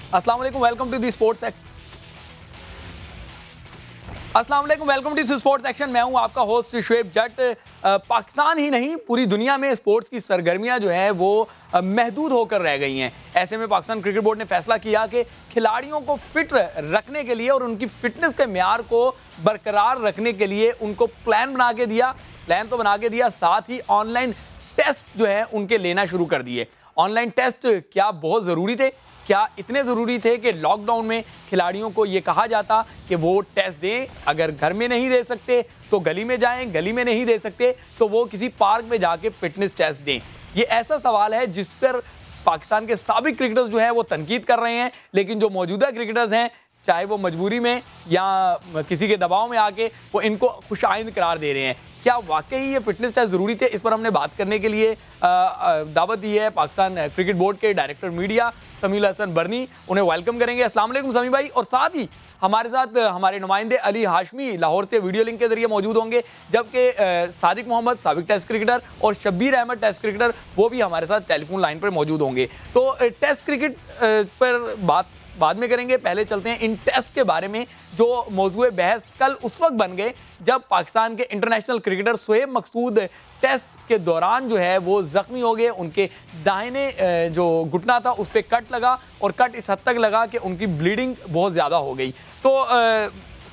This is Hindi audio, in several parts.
अस्सलाम वालेकुम, वेलकम टू दी स्पोर्ट्स अस्सलाम वालेकुम, welcome to the sports action. मैं हूं आपका होस्ट शुएब जट। पाकिस्तान ही नहीं, पूरी दुनिया में स्पोर्ट्स की सरगर्मियां जो है वो महदूद होकर रह गई हैं। ऐसे में पाकिस्तान क्रिकेट बोर्ड ने फैसला किया कि खिलाड़ियों को फिट रखने के लिए और उनकी फिटनेस के म्यार को बरकरार रखने के लिए उनको प्लान बना के दिया। प्लान तो बना के दिया, साथ ही ऑनलाइन टेस्ट जो है उनके लेना शुरू कर दिए। ऑनलाइन टेस्ट क्या बहुत ज़रूरी थे? क्या इतने ज़रूरी थे कि लॉकडाउन में खिलाड़ियों को ये कहा जाता कि वो टेस्ट दें? अगर घर में नहीं दे सकते तो गली में जाएं, गली में नहीं दे सकते तो वो किसी पार्क में जाके फिटनेस टेस्ट दें। ये ऐसा सवाल है जिस पर पाकिस्तान के साबिक क्रिकेटर्स जो हैं वो तनकीद कर रहे हैं, लेकिन जो मौजूदा क्रिकेटर्स हैं, चाहे वो मजबूरी में या किसी के दबाव में आके वो इनको खुशाइंद करार दे रहे हैं। क्या वाकई ये फिटनेस टेस्ट ज़रूरी थे? इस पर हमने बात करने के लिए दावत दी है पाकिस्तान क्रिकेट बोर्ड के डायरेक्टर मीडिया समीउल हसन बरनी। उन्हें वेलकम करेंगे। अस्सलाम वालेकुम समी भाई। और साथ ही हमारे साथ हमारे नुमाइंदे अली हाशमी लाहौर से वीडियो लिंक के जरिए मौजूद होंगे, जबकि सादिक मोहम्मद साबिक टेस्ट क्रिकेटर और शब्बीर अहमद टेस्ट क्रिकेटर वो भी हमारे साथ टेलीफोन लाइन पर मौजूद होंगे। तो टेस्ट क्रिकेट पर बात बाद में करेंगे। पहले चलते हैं इन टेस्ट के बारे में जो मौजूए बहस कल उस वक्त बन गए जब पाकिस्तान के इंटरनेशनल क्रिकेटर शोएब मकसूद टेस्ट के दौरान जो है वो जख्मी हो गए। उनके दाहिने जो घुटना था उस पर कट लगा और कट इस हद तक लगा कि उनकी ब्लीडिंग बहुत ज़्यादा हो गई। तो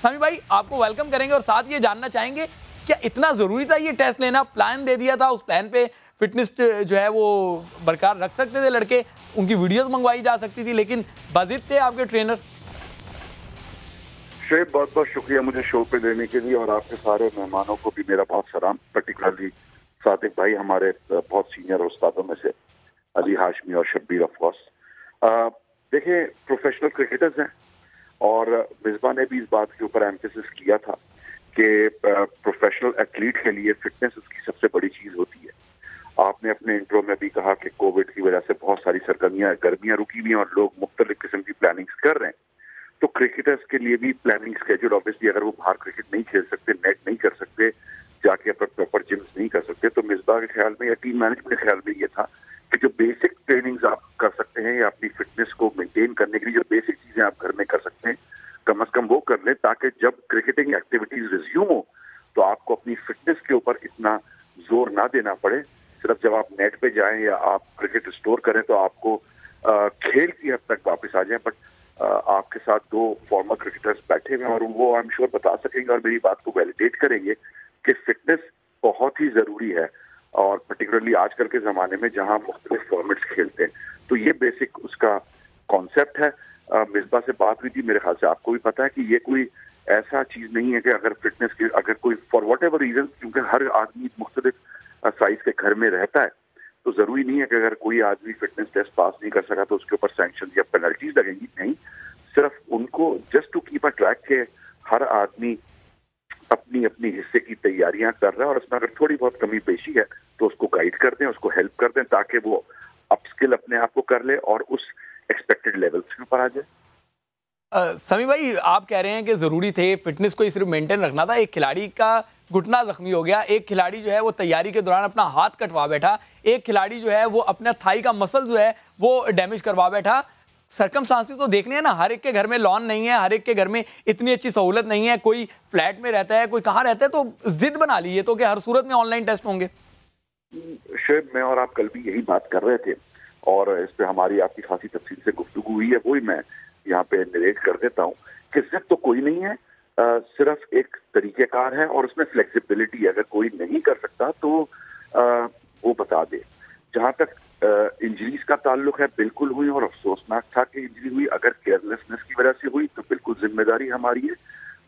समी भाई आपको वेलकम करेंगे और साथ ये जानना चाहेंगे क्या इतना ज़रूरी था ये टेस्ट लेना? प्लान दे दिया था, उस प्लान पे फिटनेस जो है वो बरकरार रख सकते थे लड़के, उनकी वीडियोस मंगवाई जा सकती थी, लेकिन बाजिद थे आपके ट्रेनर। शेब बहुत बहुत शुक्रिया मुझे शो पे देने के लिए, और आपके सारे मेहमानों को भी मेरा बहुत सलाम, पर्टिकुलरली सादिक भाई हमारे बहुत सीनियर उस्तादों में से, अली हाशमी और शब्बीर ऑफ कोर्स। देखिए प्रोफेशनल क्रिकेटर्स हैं और मिसबा ने भी इस बात के ऊपर एम्फेसिस किया था कि प्रोफेशनल एथलीट के लिए फिटनेस उसकी सबसे बड़ी चीज होती है। आपने अपने इंट्रो में भी कहा कि कोविड की वजह से बहुत सारी गर्मियां रुकी हुई हैं और लोग मुख्तलिफ किस्म की प्लानिंग्स कर रहे हैं। तो क्रिकेटर्स के लिए भी प्लानिंग स्केड्यूल, ऑब्वियसली अगर वो बाहर क्रिकेट नहीं खेल सकते, नेट नहीं कर सकते, जाके प्रॉपर जिम्स नहीं कर सकते, तो मिसबा के ख्याल में या टीम मैनेजमेंट के ख्याल में ये था कि जो बेसिक ट्रेनिंग्स आप कर सकते हैं या अपनी फिटनेस को मेंटेन करने के लिए जो बेसिक चीजें आप घर में कर सकते हैं, कम से कम वो कर लें, ताकि जब क्रिकेटिंग एक्टिविटीज रिज्यूम हो तो आपको अपनी फिटनेस के ऊपर इतना जोर ना देना पड़े। सिर्फ जब आप नेट पे जाएं या आप क्रिकेट स्टोर करें तो आपको खेल की हद तक वापस आ जाएं। बट आपके साथ दो फॉर्मर क्रिकेटर्स बैठे हुए हैं और वो आई एम श्योर बता सकेंगे और मेरी बात को वैलिडेट करेंगे कि फिटनेस बहुत ही जरूरी है, और पर्टिकुलरली आजकल के जमाने में जहां मुख्तलिफ फॉर्मेट्स खेलते हैं। तो ये बेसिक उसका कॉन्सेप्ट है। मिसबा से बात हुई थी, मेरे ख्याल से आपको भी पता है कि ये कोई ऐसा चीज नहीं है कि अगर फिटनेस की अगर कोई फॉर वट एवर रीजन, क्योंकि हर आदमी मुख्तलिफ साइज के घर में रहता है, तो जरूरी नहीं है कि अगर कोई आदमी फिटनेस टेस्ट पास नहीं कर सका तो उसके ऊपर सैंक्शन या पेनल्टीज लगेंगी। नहीं, सिर्फ उनको just to keep a track के हर आदमी अपनी अपनी हिस्से की तैयारियां कर रहा है और उसमें अगर थोड़ी बहुत कमी पेशी है तो उसको गाइड कर दें, उसको हेल्प कर दें, ताकि वो अपस्किल अपने आप को कर ले और उस एक्सपेक्टेड लेवल्स के ऊपर आ जाए। समी भाई आप कह रहे हैं कि ज़रूरी थे, फिटनेस को सिर्फ मेंटेन रखना था। एक खिलाड़ी का घुटना जख्मी हो गया, एक खिलाड़ी जो है वो तैयारी के दौरान अपना हाथ कटवा बैठा, एक खिलाड़ी जो है वो अपना थाई का मसल जो है वो डैमेज करवा बैठा। सर्कमस्टांसेस तो देखने हैं ना, हर एक के घर में लॉन नहीं है, हर एक के घर में इतनी अच्छी सहूलत नहीं है, कोई फ्लैट में रहता है, कोई कहाँ रहता है, तो जिद बना ली है तो कि हर सूरत में ऑनलाइन टेस्ट होंगे। शायद मैं और आप कल भी यही बात कर रहे थे और इस पे हमारी आपकी खासी तफसील से गुफ्तगू हुई है, वही मैं यहाँ पे नरेट कर देता हूँ कि जिद तो कोई नहीं है, सिर्फ एक तरीकेकार है और उसमें फ्लेक्सिबिलिटी है। अगर कोई नहीं कर सकता तो वो बता दे। जहां तक इंजरीज का ताल्लुक है, बिल्कुल हुई और अफसोसनाक था कि इंजरी हुई। अगर केयरलेसनेस की वजह से हुई तो बिल्कुल जिम्मेदारी हमारी है।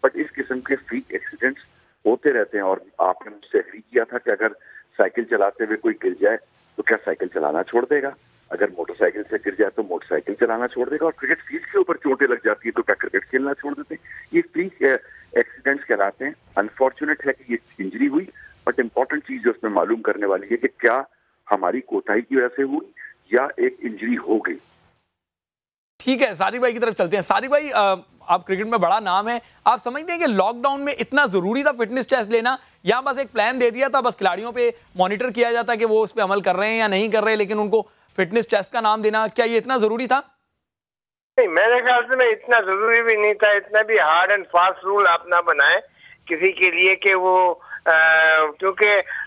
बट इस किस्म के फ्रीक एक्सीडेंट्स होते रहते हैं और आपने मुझसे एग्री किया था कि अगर साइकिल चलाते हुए कोई गिर जाए तो क्या साइकिल चलाना छोड़ देगा? अगर मोटरसाइकिल से गिर जाए तो मोटरसाइकिल चलाना छोड़ देगा? और क्रिकेट फील्ड के ऊपर चोटें लग जाती है तो क्या क्रिकेट खेलना छोड़ देते हैं? ये फ्रीक एक्सीडेंट्स कहलाते हैं। अनफॉर्चुनेट है कि ये इंजरी हुई, बट इंपॉर्टेंट चीज जो उसमें मालूम करने वाली है कि क्या हमारी कोताही की वजह से हुई या एक इंजरी हो गई। ठीक है, सादिक भाई की तरफ चलते हैं। सादिक भाई आप क्रिकेट में बड़ा नाम है, आप समझते हैं कि लॉकडाउन में इतना जरूरी था फिटनेस टेस्ट लेना, या बस एक प्लान दे दिया था, बस खिलाड़ियों पे मॉनिटर किया जाता कि वो उस पर अमल कर रहे हैं या नहीं कर रहे, लेकिन उनको फिटनेस टेस्ट का नाम देना, क्या ये इतना जरूरी था? नहीं, मेरे ख्याल से मैं इतना जरूरी भी नहीं था, इतना भी हार्ड एंड फास्ट रूल आप ना बनाए किसी के लिए कि वो क्योंकि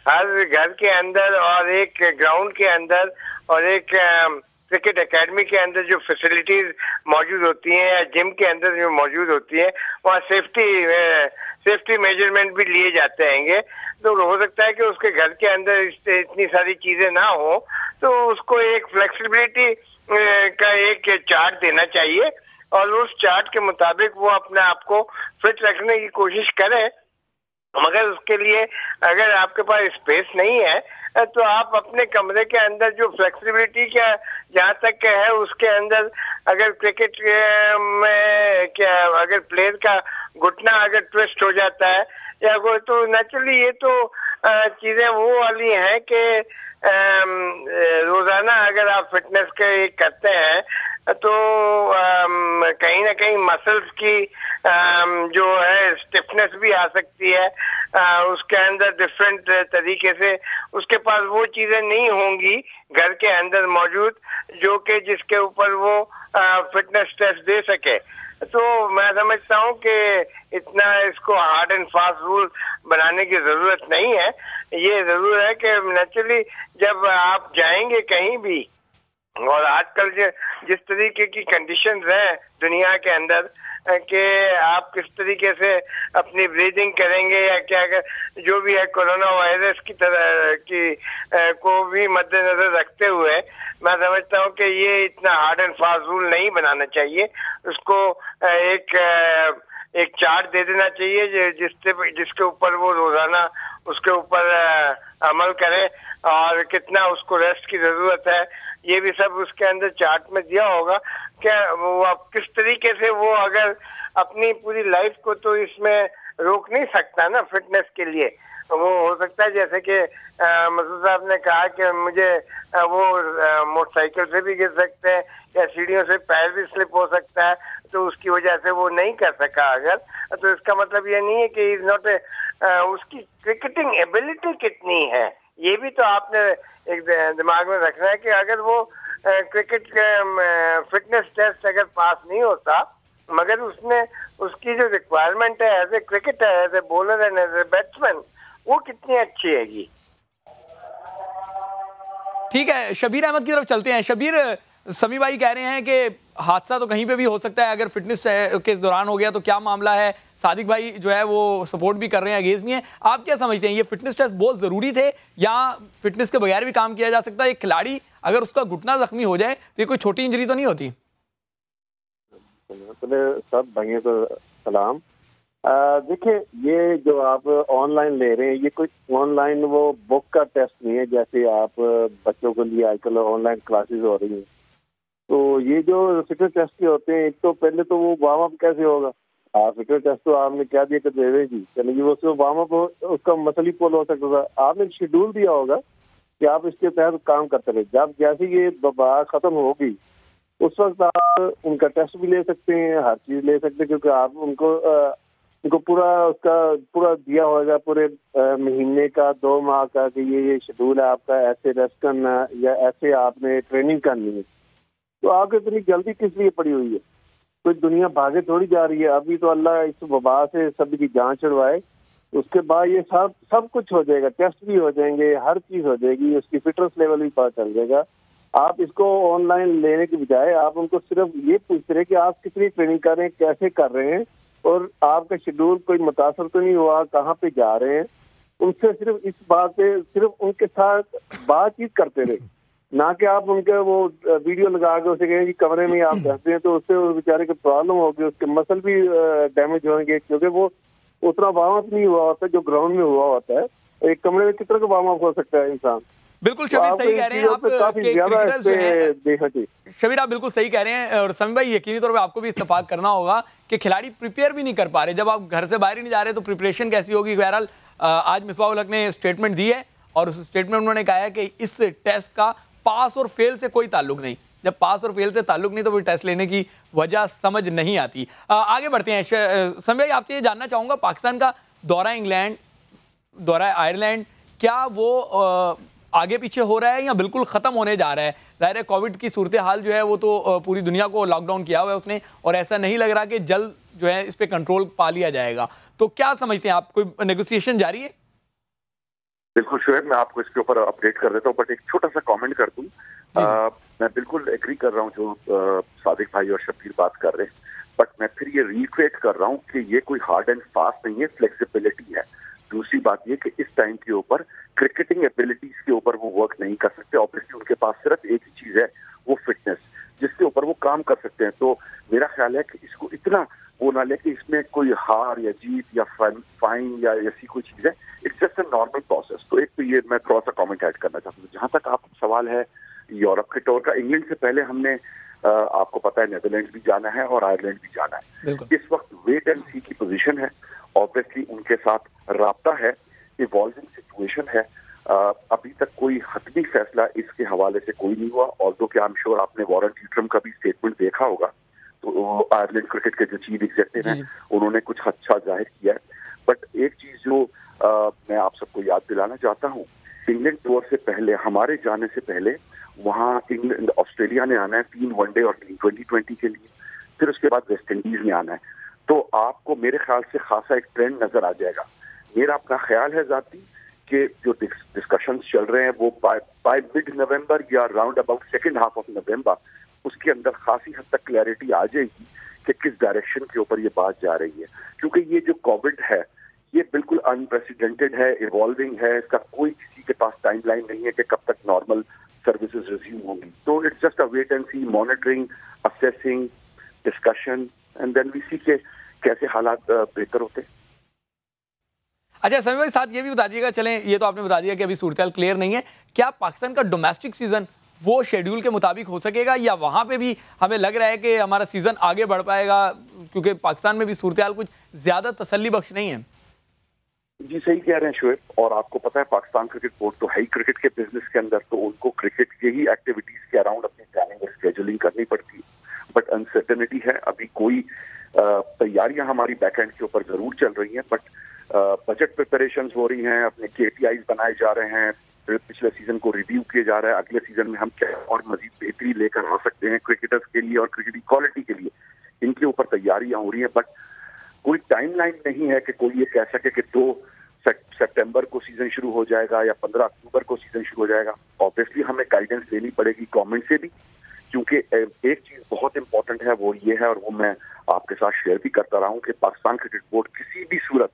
हर घर के अंदर और एक ग्राउंड के अंदर और एक क्रिकेट एकेडमी के अंदर जो फैसिलिटीज मौजूद होती हैं या जिम के अंदर जो मौजूद होती है, वहाँ सेफ्टी मेजरमेंट भी लिए जाते हैंगे। तो हो सकता है कि उसके घर के अंदर इतनी सारी चीजें ना हो, तो उसको एक फ्लेक्सिबिलिटी का एक चार्ट देना चाहिए और उस चार्ट के मुताबिक वो अपने आप को फिट रखने की कोशिश करें। मगर उसके लिए अगर आपके पास स्पेस नहीं है तो आप अपने कमरे के अंदर जो फ्लेक्सिबिलिटी का जहाँ तक है उसके अंदर अगर क्रिकेट में क्या अगर प्लेयर का घुटना अगर ट्विस्ट हो जाता है या कोई, तो नेचुरली ये तो चीजें वो वाली हैं कि रोजाना अगर आप फिटनेस के करते हैं तो कहीं ना कहीं मसल्स की जो है स्टिफनेस भी आ सकती है। उसके अंदर डिफरेंट तरीके से उसके पास वो चीजें नहीं होंगी घर के अंदर मौजूद जो कि जिसके ऊपर वो फिटनेस टेस्ट दे सके। तो मैं समझता हूँ कि इतना इसको हार्ड एंड फास्ट रूल बनाने की जरूरत नहीं है। ये जरूर है कि नेचुरली जब आप जाएंगे कहीं भी, और आजकल जिस तरीके की कंडीशंस है दुनिया के अंदर कि आप किस तरीके से अपनी ब्रीदिंग करेंगे या क्या जो भी है कोरोना वायरस की तरह की को भी मद्देनजर रखते हुए मैं समझता हूँ कि ये इतना हार्ड एंड फास्ट रूल नहीं बनाना चाहिए। उसको एक चार्ट दे देना चाहिए जिसके ऊपर वो रोजाना उसके ऊपर अमल करे और कितना उसको रेस्ट की जरूरत है, ये भी सब उसके अंदर चार्ट में दिया होगा। क्या वो आप किस तरीके से वो अगर अपनी पूरी लाइफ को तो इसमें रोक नहीं सकता ना फिटनेस के लिए। वो हो सकता है जैसे कि मसूद साहब ने कहा कि मुझे वो मोटरसाइकिल से भी गिर सकते हैं या सीढ़ियों से पैर भी स्लिप हो सकता है, तो उसकी वजह से वो नहीं कर सका अगर, तो इसका मतलब ये नहीं है कि इज नॉट उसकी क्रिकेटिंग एबिलिटी कितनी है, ये भी तो आपने एक दिमाग में रखना है कि अगर वो क्रिकेट फिटनेस टेस्ट अगर पास नहीं होता मगर उसने उसकी जो रिक्वायरमेंट है as a cricketer, as a bowler and as a batsman, वो कितनी अच्छी हैगी। ठीक है, शबीर अहमद की तरफ चलते हैं। शबीर, समी भाई कह रहे हैं कि हादसा तो कहीं पे भी हो सकता है, अगर फिटनेस के दौरान हो गया तो क्या मामला है। सादिक भाई जो है वो सपोर्ट भी कर रहे हैं, अगेंस्ट भी हैं। आप क्या समझते हैं, ये फिटनेस टेस्ट बहुत जरूरी थे या फिटनेस के बगैर भी काम किया जा सकता है? एक खिलाड़ी अगर उसका घुटना जख्मी हो जाए तो ये कोई छोटी इंजरी तो नहीं होती? सब भाइयों को सलाम। देखिए, ये जो आप ऑनलाइन ले रहे हैं ये कोई ऑनलाइन वो बुक का टेस्ट नहीं है जैसे आप बच्चों के लिए आजकल ऑनलाइन क्लासेस हो रही हैं। तो ये जो फिटनेस टेस्ट के होते हैं, एक तो पहले तो वो वार्म अप कैसे होगा। फिटनेस टेस्ट तो आपने क्या दिया कि दे जी चलिए, वो सिर्फ वार्म अप उसका मसल ही पुल हो सकता था। आपने शेड्यूल दिया होगा कि आप इसके तहत काम करते रहे। जब जैसे ये वबा खत्म होगी उस वक्त आप उनका टेस्ट भी ले सकते हैं, हर चीज ले सकते हैं, क्योंकि आप उनको पूरा दिया होगा पूरे महीने का, 2 माह का कि ये शेड्यूल है आपका, ऐसे रेस्ट करना या ऐसे आपने ट्रेनिंग करनी है। तो आपको इतनी जल्दी किस लिए पड़ी हुई है? कोई दुनिया भागे थोड़ी जा रही है। अभी तो अल्लाह इस वबा से सभी की जान छुड़वाए, उसके बाद ये सब कुछ हो जाएगा, टेस्ट भी हो जाएंगे, हर चीज हो जाएगी, उसकी फिटनेस लेवल भी पता चल जाएगा। आप इसको ऑनलाइन लेने के बजाय आप उनको सिर्फ ये पूछते रहे कि आप कितनी ट्रेनिंग कर रहे हैं, कैसे कर रहे हैं और आपका शेड्यूल कोई मुतासर तो नहीं हुआ, कहाँ पे जा रहे हैं। उनसे सिर्फ इस बात पे सिर्फ उनके साथ बातचीत करते रहे, ना कि आप उनके वो वीडियो लगा के उसे कहें कि कमरे में आप रहते हैं तो उससे उस बेचारे को प्रॉब्लम होगी, उसके मसल भी डैमेज होंगे, क्योंकि वो उतना वार्म अप नहीं हुआ होता जो ग्राउंड में हुआ होता है। एक कमरे में कितना का वार्म अप हो सकता है इंसान। बिल्कुल शबीर, सही कह रहे हैं आप कि क्रिकेटर्स जो हैं, शबीर आप बिल्कुल सही कह रहे हैं। और समी भाई, यकीनी तौर पे आपको भी इत्तेफाक करना होगा कि खिलाड़ी प्रिपेयर भी नहीं कर पा रहे। जब आप घर से बाहर ही नहीं जा रहे तो प्रिपरेशन कैसी होगी। बहरहाल आज मिसबाह उल हक ने स्टेटमेंट दी है और उस स्टेटमेंट में उन्होंने कहा है कि इस टेस्ट का पास और फेल से कोई ताल्लुक नहीं। जब पास और फेल से ताल्लुक नहीं तो फिर टेस्ट लेने की वजह समझ नहीं आती। आगे बढ़ते हैं। समी भाई, आपसे ये जानना चाहूँगा, पाकिस्तान का दौरा इंग्लैंड, दौरा आयरलैंड, क्या वो आगे पीछे हो रहा है या बिल्कुल खत्म होने जा रहा है? जाहिर है कोविड की सूरत हाल जो है वो तो पूरी दुनिया को लॉकडाउन किया हुआ है उसने, और ऐसा नहीं लग रहा कि जल्द जो है इस पे कंट्रोल पा लिया जाएगा। तो क्या समझते हैं आप, कोई नेगोशिएशन जारी है? बिल्कुल शुएब, मैं आपको इसके ऊपर अपडेट कर देता हूँ, बट एक छोटा सा कमेंट कर दूं। मैं बिल्कुल एग्री कर रहा हूँ जो सादिक भाई और शब्बीर बात कर रहे हैं, बट मैं फिर ये रिक्रिएट कर रहा हूँ कि ये कोई हार्ड एंड फास्ट नहीं है, फ्लेक्सिबिलिटी है। दूसरी बात ये कि इस टाइम के ऊपर क्रिकेटिंग एबिलिटीज के ऊपर वो वर्क नहीं कर सकते। ऑब्वियसली उनके पास सिर्फ एक ही चीज है, वो फिटनेस, जिसके ऊपर वो काम कर सकते हैं। तो मेरा ख्याल है कि इसको इतना वो ना ले कि इसमें कोई हार या जीत या फाइन या ऐसी कोई चीज है। It's just a normal process. तो एक तो ये मैं थोड़ा सा कमेंट ऐड करना चाहता हूँ। जहां तक आप सवाल है यूरोप के टूर का, इंग्लैंड से पहले हमने आपको पता है नेदरलैंड्स भी जाना है और आयरलैंड भी जाना है। इस वक्त वेट एंड सी की पोजीशन है। ऑब्वियसली उनके साथ राब्ता है, इवॉल्विंग सिचुएशन है। अभी तक कोई हतमी फैसला इसके हवाले से कोई नहीं हुआ। ऑल्दो कि आई एम श्योर आपने वॉरेन ड्यूट्रम का भी स्टेटमेंट देखा होगा, तो आयरलैंड क्रिकेट के जो चीफ एग्जीक्यूटिव हैं उन्होंने कुछ अच्छा जाहिर किया है। बट एक चीज जो मैं आप सबको याद दिलाना चाहता हूँ, इंग्लैंड टूर से पहले, हमारे जाने से पहले वहाँ इंग्लैंड ऑस्ट्रेलिया ने आना है 3 वनडे और 3 2020 के लिए, फिर उसके बाद वेस्ट इंडीज ने आना है। तो आपको मेरे ख्याल से खासा एक ट्रेंड नजर आ जाएगा। मेरा अपना ख्याल है जाती कि जो डिस्कशंस चल रहे हैं वो बाय मिड नवंबर या round about second half of November, उसके अंदर खासी हद तक क्लैरिटी आ जाएगी कि किस डायरेक्शन के ऊपर ये बात जा रही है। क्योंकि ये जो कोविड है ये बिल्कुल अनप्रेसिडेंटेड है, इवॉल्विंग है, इसका कोई किसी के पास टाइमलाइन नहीं है कि कब तक नॉर्मल सर्विसेज रिज्यूम होंगी। तो it's just a wait and see, monitoring, assessing, discussion and then we see के कैसे हालात बेहतर होते हैं। अच्छा समीर भाई, साथ ये भी बता दीजिएगा, चलें ये तो आपने बता दिया कि अभी सूरत क्लियर नहीं है, क्या पाकिस्तान का डोमेस्टिक सीजन वो शेड्यूल के मुताबिक हो सकेगा या वहां पे भी हमें लग रहा है कि हमारा सीजन आगे बढ़ पाएगा, क्योंकि पाकिस्तान में भी सूरत कुछ ज्यादा तसल्ली बख्श नहीं है? जी सही कह रहे हैं शुएब, और आपको पता है पाकिस्तान क्रिकेट बोर्ड तो है ही क्रिकेट के बिजनेस के अंदर, तो उनको क्रिकेट के ही एक्टिविटीज के अराउंड अपनी प्लानिंग और स्केजुलिंग करनी पड़ती है। बट अनसर्टेनिटी है, अभी कोई तैयारियां हमारी बैकएंड के ऊपर जरूर चल रही हैं, बट बजट प्रिपरेशंस हो रही हैं, अपने KPIs बनाए जा रहे हैं, पिछले सीजन को रिव्यू किया जा रहा है, अगले सीजन में हम क्या और मजीद बेहतरी लेकर आ सकते हैं क्रिकेटर्स के लिए और क्रिकेट क्वालिटी के लिए, इनके ऊपर तैयारियां हो रही हैं। बट कोई टाइमलाइन नहीं है कि कोई ये कह सके कि 2 सितंबर को सीजन शुरू हो जाएगा या 15 अक्टूबर को सीजन शुरू हो जाएगा। ऑब्वियसली हमें गाइडेंस लेनी पड़ेगी गवर्नमेंट से भी, क्योंकि एक चीज बहुत इंपॉर्टेंट है, वो ये है, और वो मैं आपके साथ शेयर भी करता रहा हूँ कि पाकिस्तान क्रिकेट बोर्ड किसी भी सूरत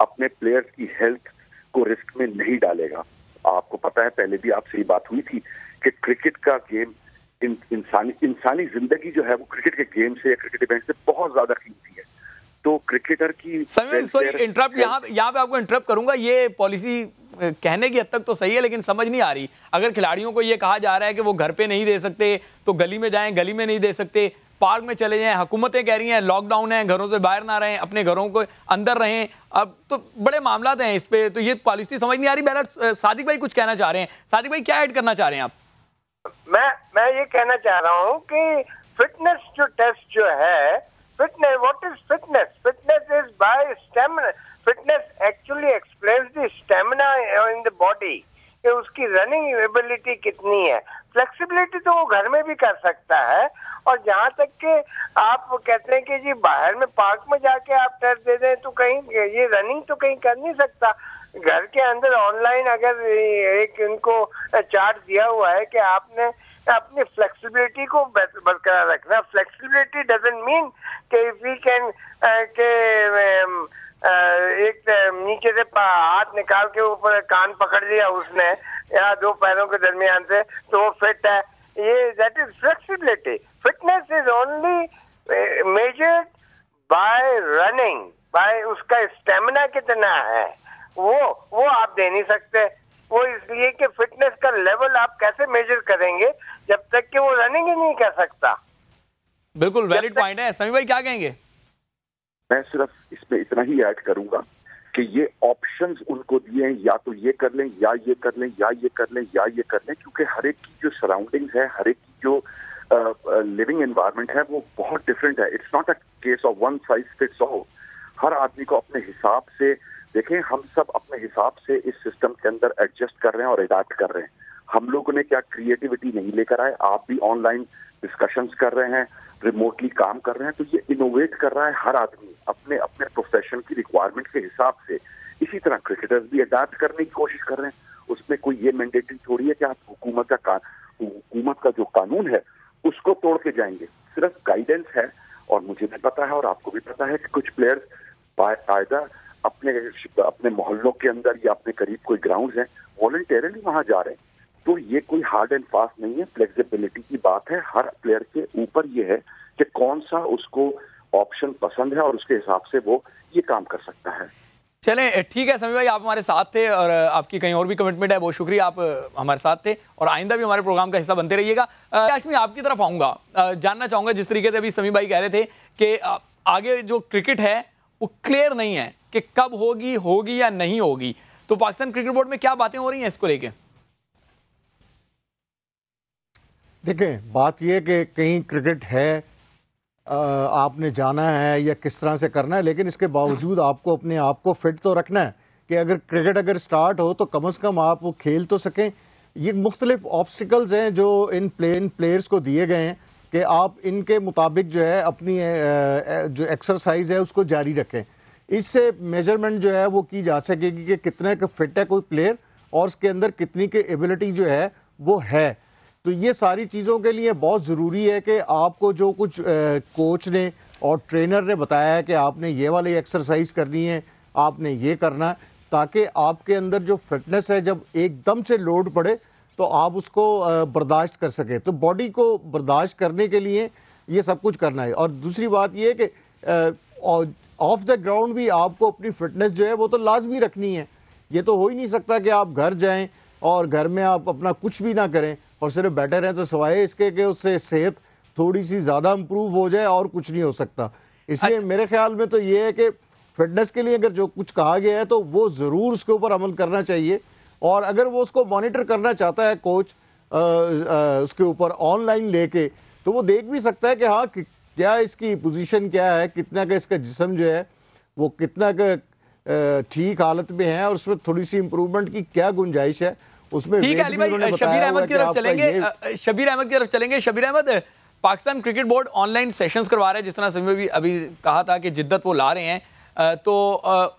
अपने प्लेयर्स की हेल्थ को रिस्क में नहीं डालेगा। आपको पता है पहले भी आपसे ये बात हुई थी कि क्रिकेट का गेम, इंसानी जिंदगी जो है वो क्रिकेट के गेम से या क्रिकेट इवेंट से बहुत ज्यादा कीमती है। तो क्रिकेटर की सॉरी इंटरप्ट, यहाँ पे आपको इंटरप्ट करूंगा। ये पॉलिसी कहने की हद तक तो सही है, लेकिन समझ नहीं आ रही। अगर खिलाड़ियों को ये कहा जा रहा है कि वो घर पे नहीं दे सकते तो गली में जाएं, गली में नहीं दे सकते, पार्क में चले जाएं, हुकूमतें कह रही हैं लॉकडाउन है, घरों से बाहर ना रहें, अपने घरों को अंदर रहें, अब तो बड़े मामला हैं इस पे, तो ये पॉलिसी समझ नहीं आ रही। बहरहाल सादिक भाई कुछ कहना चाह रहे हैं। सादिक भाई क्या ऐड करना चाह रहे हैं आप? मैं ये कहना चाह रहा हूँ कि फिटनेस जो टेस्ट जो है, fitness, what is fitness? Fitness is by stamina. Fitness actually explains the stamina in the body, कि उसकी रनिंग एबिलिटी कितनी है। फ्लेक्सिबिलिटी तो वो घर में भी कर सकता है, और जहाँ तक कि आप कहते हैं कि जी बाहर में पार्क में जाके आप टेस्ट दे दें, तो कहीं ये रनिंग तो कहीं कर नहीं सकता। घर के अंदर ऑनलाइन अगर एक इनको चार्ट दिया हुआ है कि आपने अपनी फ्लेक्सिबिलिटी को बरकरार रखना। फ्लेक्सिबिलिटी डजंट मीन कि वी कैन एक नीचे से हाथ निकाल के ऊपर कान पकड़ लिया उसने या 2 पैरों के दरमियान से तो वो फिट है। ये that is flexibility. Fitness is only measured by running, by उसका स्टेमिना कितना है, वो आप दे नहीं सकते। वो इसलिए कि फिटनेस का लेवल आप कैसे मेजर करेंगे जब तक कि वो रनिंग ही नहीं कर सकता। बिल्कुल वैलिड पॉइंट है। समीर भाई क्या कहेंगे? मैं सिर्फ इसमें इतना ही ऐड करूंगा कि ये ऑप्शंस उनको दिए हैं, या तो ये कर लें या ये कर लें या ये कर लें या ये कर लें, क्योंकि हर एक की जो सराउंडिंग्स है, हर एक की जो लिविंग एनवायरनमेंट है वो बहुत डिफरेंट है। It's not a case of one size fits all. हर आदमी को अपने हिसाब से देखें, हम सब अपने हिसाब से इस सिस्टम के अंदर एडजस्ट कर रहे हैं और अडैप्ट कर रहे हैं। हम लोगों ने क्या क्रिएटिविटी नहीं लेकर आए, आप भी ऑनलाइन डिस्कशंस कर रहे हैं, रिमोटली काम कर रहे हैं, तो ये इनोवेट कर रहा है हर आदमी अपने अपने प्रोफेशन की रिक्वायरमेंट के हिसाब से। इसी तरह क्रिकेटर्स भी अडैप्ट करने की कोशिश कर रहे हैं। उसमें कोई ये मैंडेटरी थोड़ी है कि आप हुकूमत का जो कानून है उसको तोड़ के जाएंगे। सिर्फ गाइडेंस है, और मुझे भी पता है और आपको भी पता है कि कुछ प्लेयर्स बाकायदा अपने मोहल्लों के अंदर या अपने करीब कोई ग्राउंड है, वॉलंटियरली वहां जा रहे हैं। तो ये कोई हार्ड एंड फास्ट नहीं है, फ्लेक्सिबिलिटी की बात है। हर प्लेयर के ऊपर ये है कि कौन सा उसको ऑप्शन पसंद है और उसके हिसाब से वो ये काम कर सकता है। चलें, ठीक है समी भाई, आप हमारे साथ थे और आपकी कहीं और भी कमिटमेंट है, बहुत शुक्रिया, आप हमारे साथ थे और आइंदा भी हमारे प्रोग्राम का हिस्सा बनते रहिएगा। याशमी, आपकी तरफ आऊँगा, जानना चाहूँगा जिस तरीके से अभी समी भाई कह रहे थे कि आगे जो क्रिकेट है वो क्लियर नहीं है कि कब होगी या नहीं होगी, तो पाकिस्तान क्रिकेट बोर्ड में क्या बातें हो रही हैं इसको लेके? देखें, बात यह कि कहीं क्रिकेट है, आपने जाना है या किस तरह से करना है, लेकिन इसके बावजूद आपको अपने आप को फिट तो रखना है कि अगर क्रिकेट अगर स्टार्ट हो तो कम से कम आप वो खेल तो सकें। ये मुख्तलिफ ऑब्स्टिकल्स हैं जो इन प्लेयर्स को दिए गए हैं कि आप इनके मुताबिक जो है अपनी जो एक्सरसाइज है उसको जारी रखें। इससे मेजरमेंट जो है वो की जा सकेगी कि कितने का फिट है कोई प्लेयर और उसके अंदर कितनी की एबिलिटी जो है वो है। तो ये सारी चीज़ों के लिए बहुत ज़रूरी है कि आपको जो कुछ कोच ने और ट्रेनर ने बताया है कि आपने ये वाली एक्सरसाइज करनी है, आपने ये करना है, ताकि आपके अंदर जो फिटनेस है जब एकदम से लोड पड़े तो आप उसको बर्दाश्त कर सकें। तो बॉडी को बर्दाश्त करने के लिए ये सब कुछ करना है। और दूसरी बात ये है कि ऑफ द ग्राउंड भी आपको अपनी फिटनेस जो है वो तो लाजमी रखनी है। ये तो हो ही नहीं सकता कि आप घर जाएं और घर में आप अपना कुछ भी ना करें और सिर्फ बैठे रहें, तो सिवाय इसके कि उससे सेहत थोड़ी सी ज़्यादा इम्प्रूव हो जाए और कुछ नहीं हो सकता। इसलिए मेरे ख्याल में तो ये है कि फिटनेस के लिए अगर जो कुछ कहा गया है तो वो ज़रूर उसके ऊपर अमल करना चाहिए। और अगर वो उसको मॉनिटर करना चाहता है कोच उसके ऊपर ऑनलाइन लेके, तो वो देख भी सकता है कि हाँ क्या इसकी पोजीशन क्या है, कितना का इसका जिस्म जो है वो कितना का ठीक हालत में है और उसमें थोड़ी सी इंप्रूवमेंट की क्या गुंजाइश है उसमें। ठीक है अली भाई, शबीर अहमद की तरफ चलेंगे। Shabbir Ahmed, Pakistan cricket board online sessions करवा रहे हैं, जिस तरह समी भी अभी कहा था कि जिद्दत वो ला रहे हैं, तो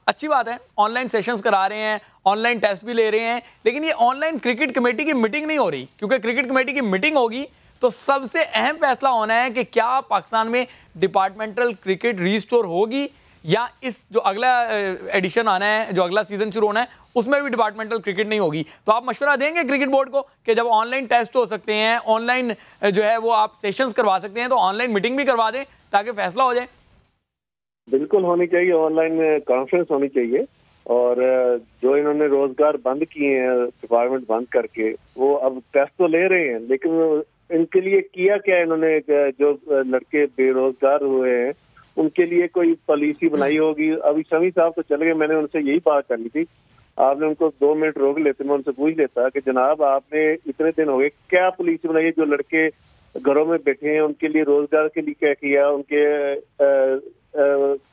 अच्छी बात है, ऑनलाइन सेशंस करा रहे हैं, ऑनलाइन टेस्ट भी ले रहे हैं, लेकिन ये ऑनलाइन क्रिकेट कमेटी की मीटिंग नहीं हो रही, क्योंकि क्रिकेट कमेटी की मीटिंग होगी तो सबसे अहम फैसला होना है कि क्या पाकिस्तान में डिपार्टमेंटल क्रिकेट रीस्टोर होगी या इस जो अगला एडिशन आना है, जो अगला सीजन शुरू होना है, उसमें भी डिपार्टमेंटल क्रिकेट नहीं होगी। तो आप मशवरा देंगे क्रिकेट बोर्ड को कि जब ऑनलाइन टेस्ट हो सकते हैं, ऑनलाइन जो है वो आप सेशंस करवा सकते हैं, तो ऑनलाइन मीटिंग भी करवा दें ताकि फैसला हो जाए? बिल्कुल होनी चाहिए, ऑनलाइन कॉन्फ्रेंस होनी चाहिए। और जो इन्होंने रोजगार बंद किए हैं डिपार्टमेंट बंद करके, वो अब टेस्ट तो ले रहे हैं, लेकिन इनके लिए किया क्या इन्होंने? जो लड़के बेरोजगार हुए हैं उनके लिए कोई पॉलिसी बनाई होगी। अभी शमी साहब तो चले गए, मैंने उनसे यही बात करनी थी, आपने उनको 2 मिनट रोक लेते, मैं उनसे पूछ लेता कि जनाब आपने इतने दिन हो गए, क्या पॉलिसी बनाई है? जो लड़के घरों में बैठे हैं उनके लिए रोजगार के लिए क्या किया? उनके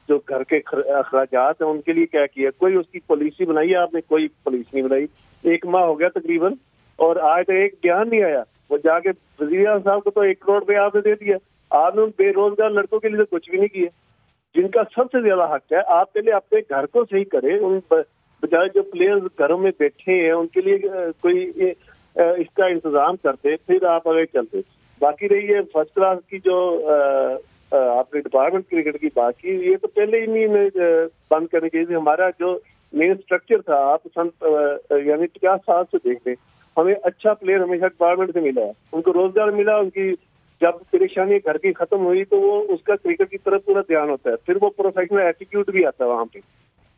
जो घर के अखराजात हैं उनके लिए क्या किया? कोई उसकी पॉलिसी बनाई है आपने? कोई पॉलिसी नहीं बनाई। 1 माह हो गया तकरीबन और आज तक एक बयान नहीं आया। वो जाके वज़ीर आज़म साहब को तो 1 करोड़ रुपये आपने दे दिया, आपने उन बेरोजगार लड़कों के लिए तो कुछ भी नहीं किया, जिनका सबसे ज्यादा हक है। आप पहले अपने घर को सही करें, उन बजाय जो प्लेयर्स घरों में बैठे हैं उनके लिए कोई इसका इंतजाम करते, फिर आप आगे चलते। बाकी रही है फर्स्ट क्लास की जो आपने डिपार्टमेंट क्रिकेट की बात की, ये तो पहले ही नहीं बंद करनी चाहिए। हमारा जो मेन स्ट्रक्चर था, आप यानी 50 साल से देख लें, हमें अच्छा प्लेयर हमेशा डिपार्टमेंट से मिला है, उनको रोजगार मिला, उनकी जब परेशानी घर की खत्म हुई तो वो उसका क्रिकेट की तरफ पूरा ध्यान होता है, फिर वो प्रोफेशनल एटीट्यूड भी आता है वहाँ पे।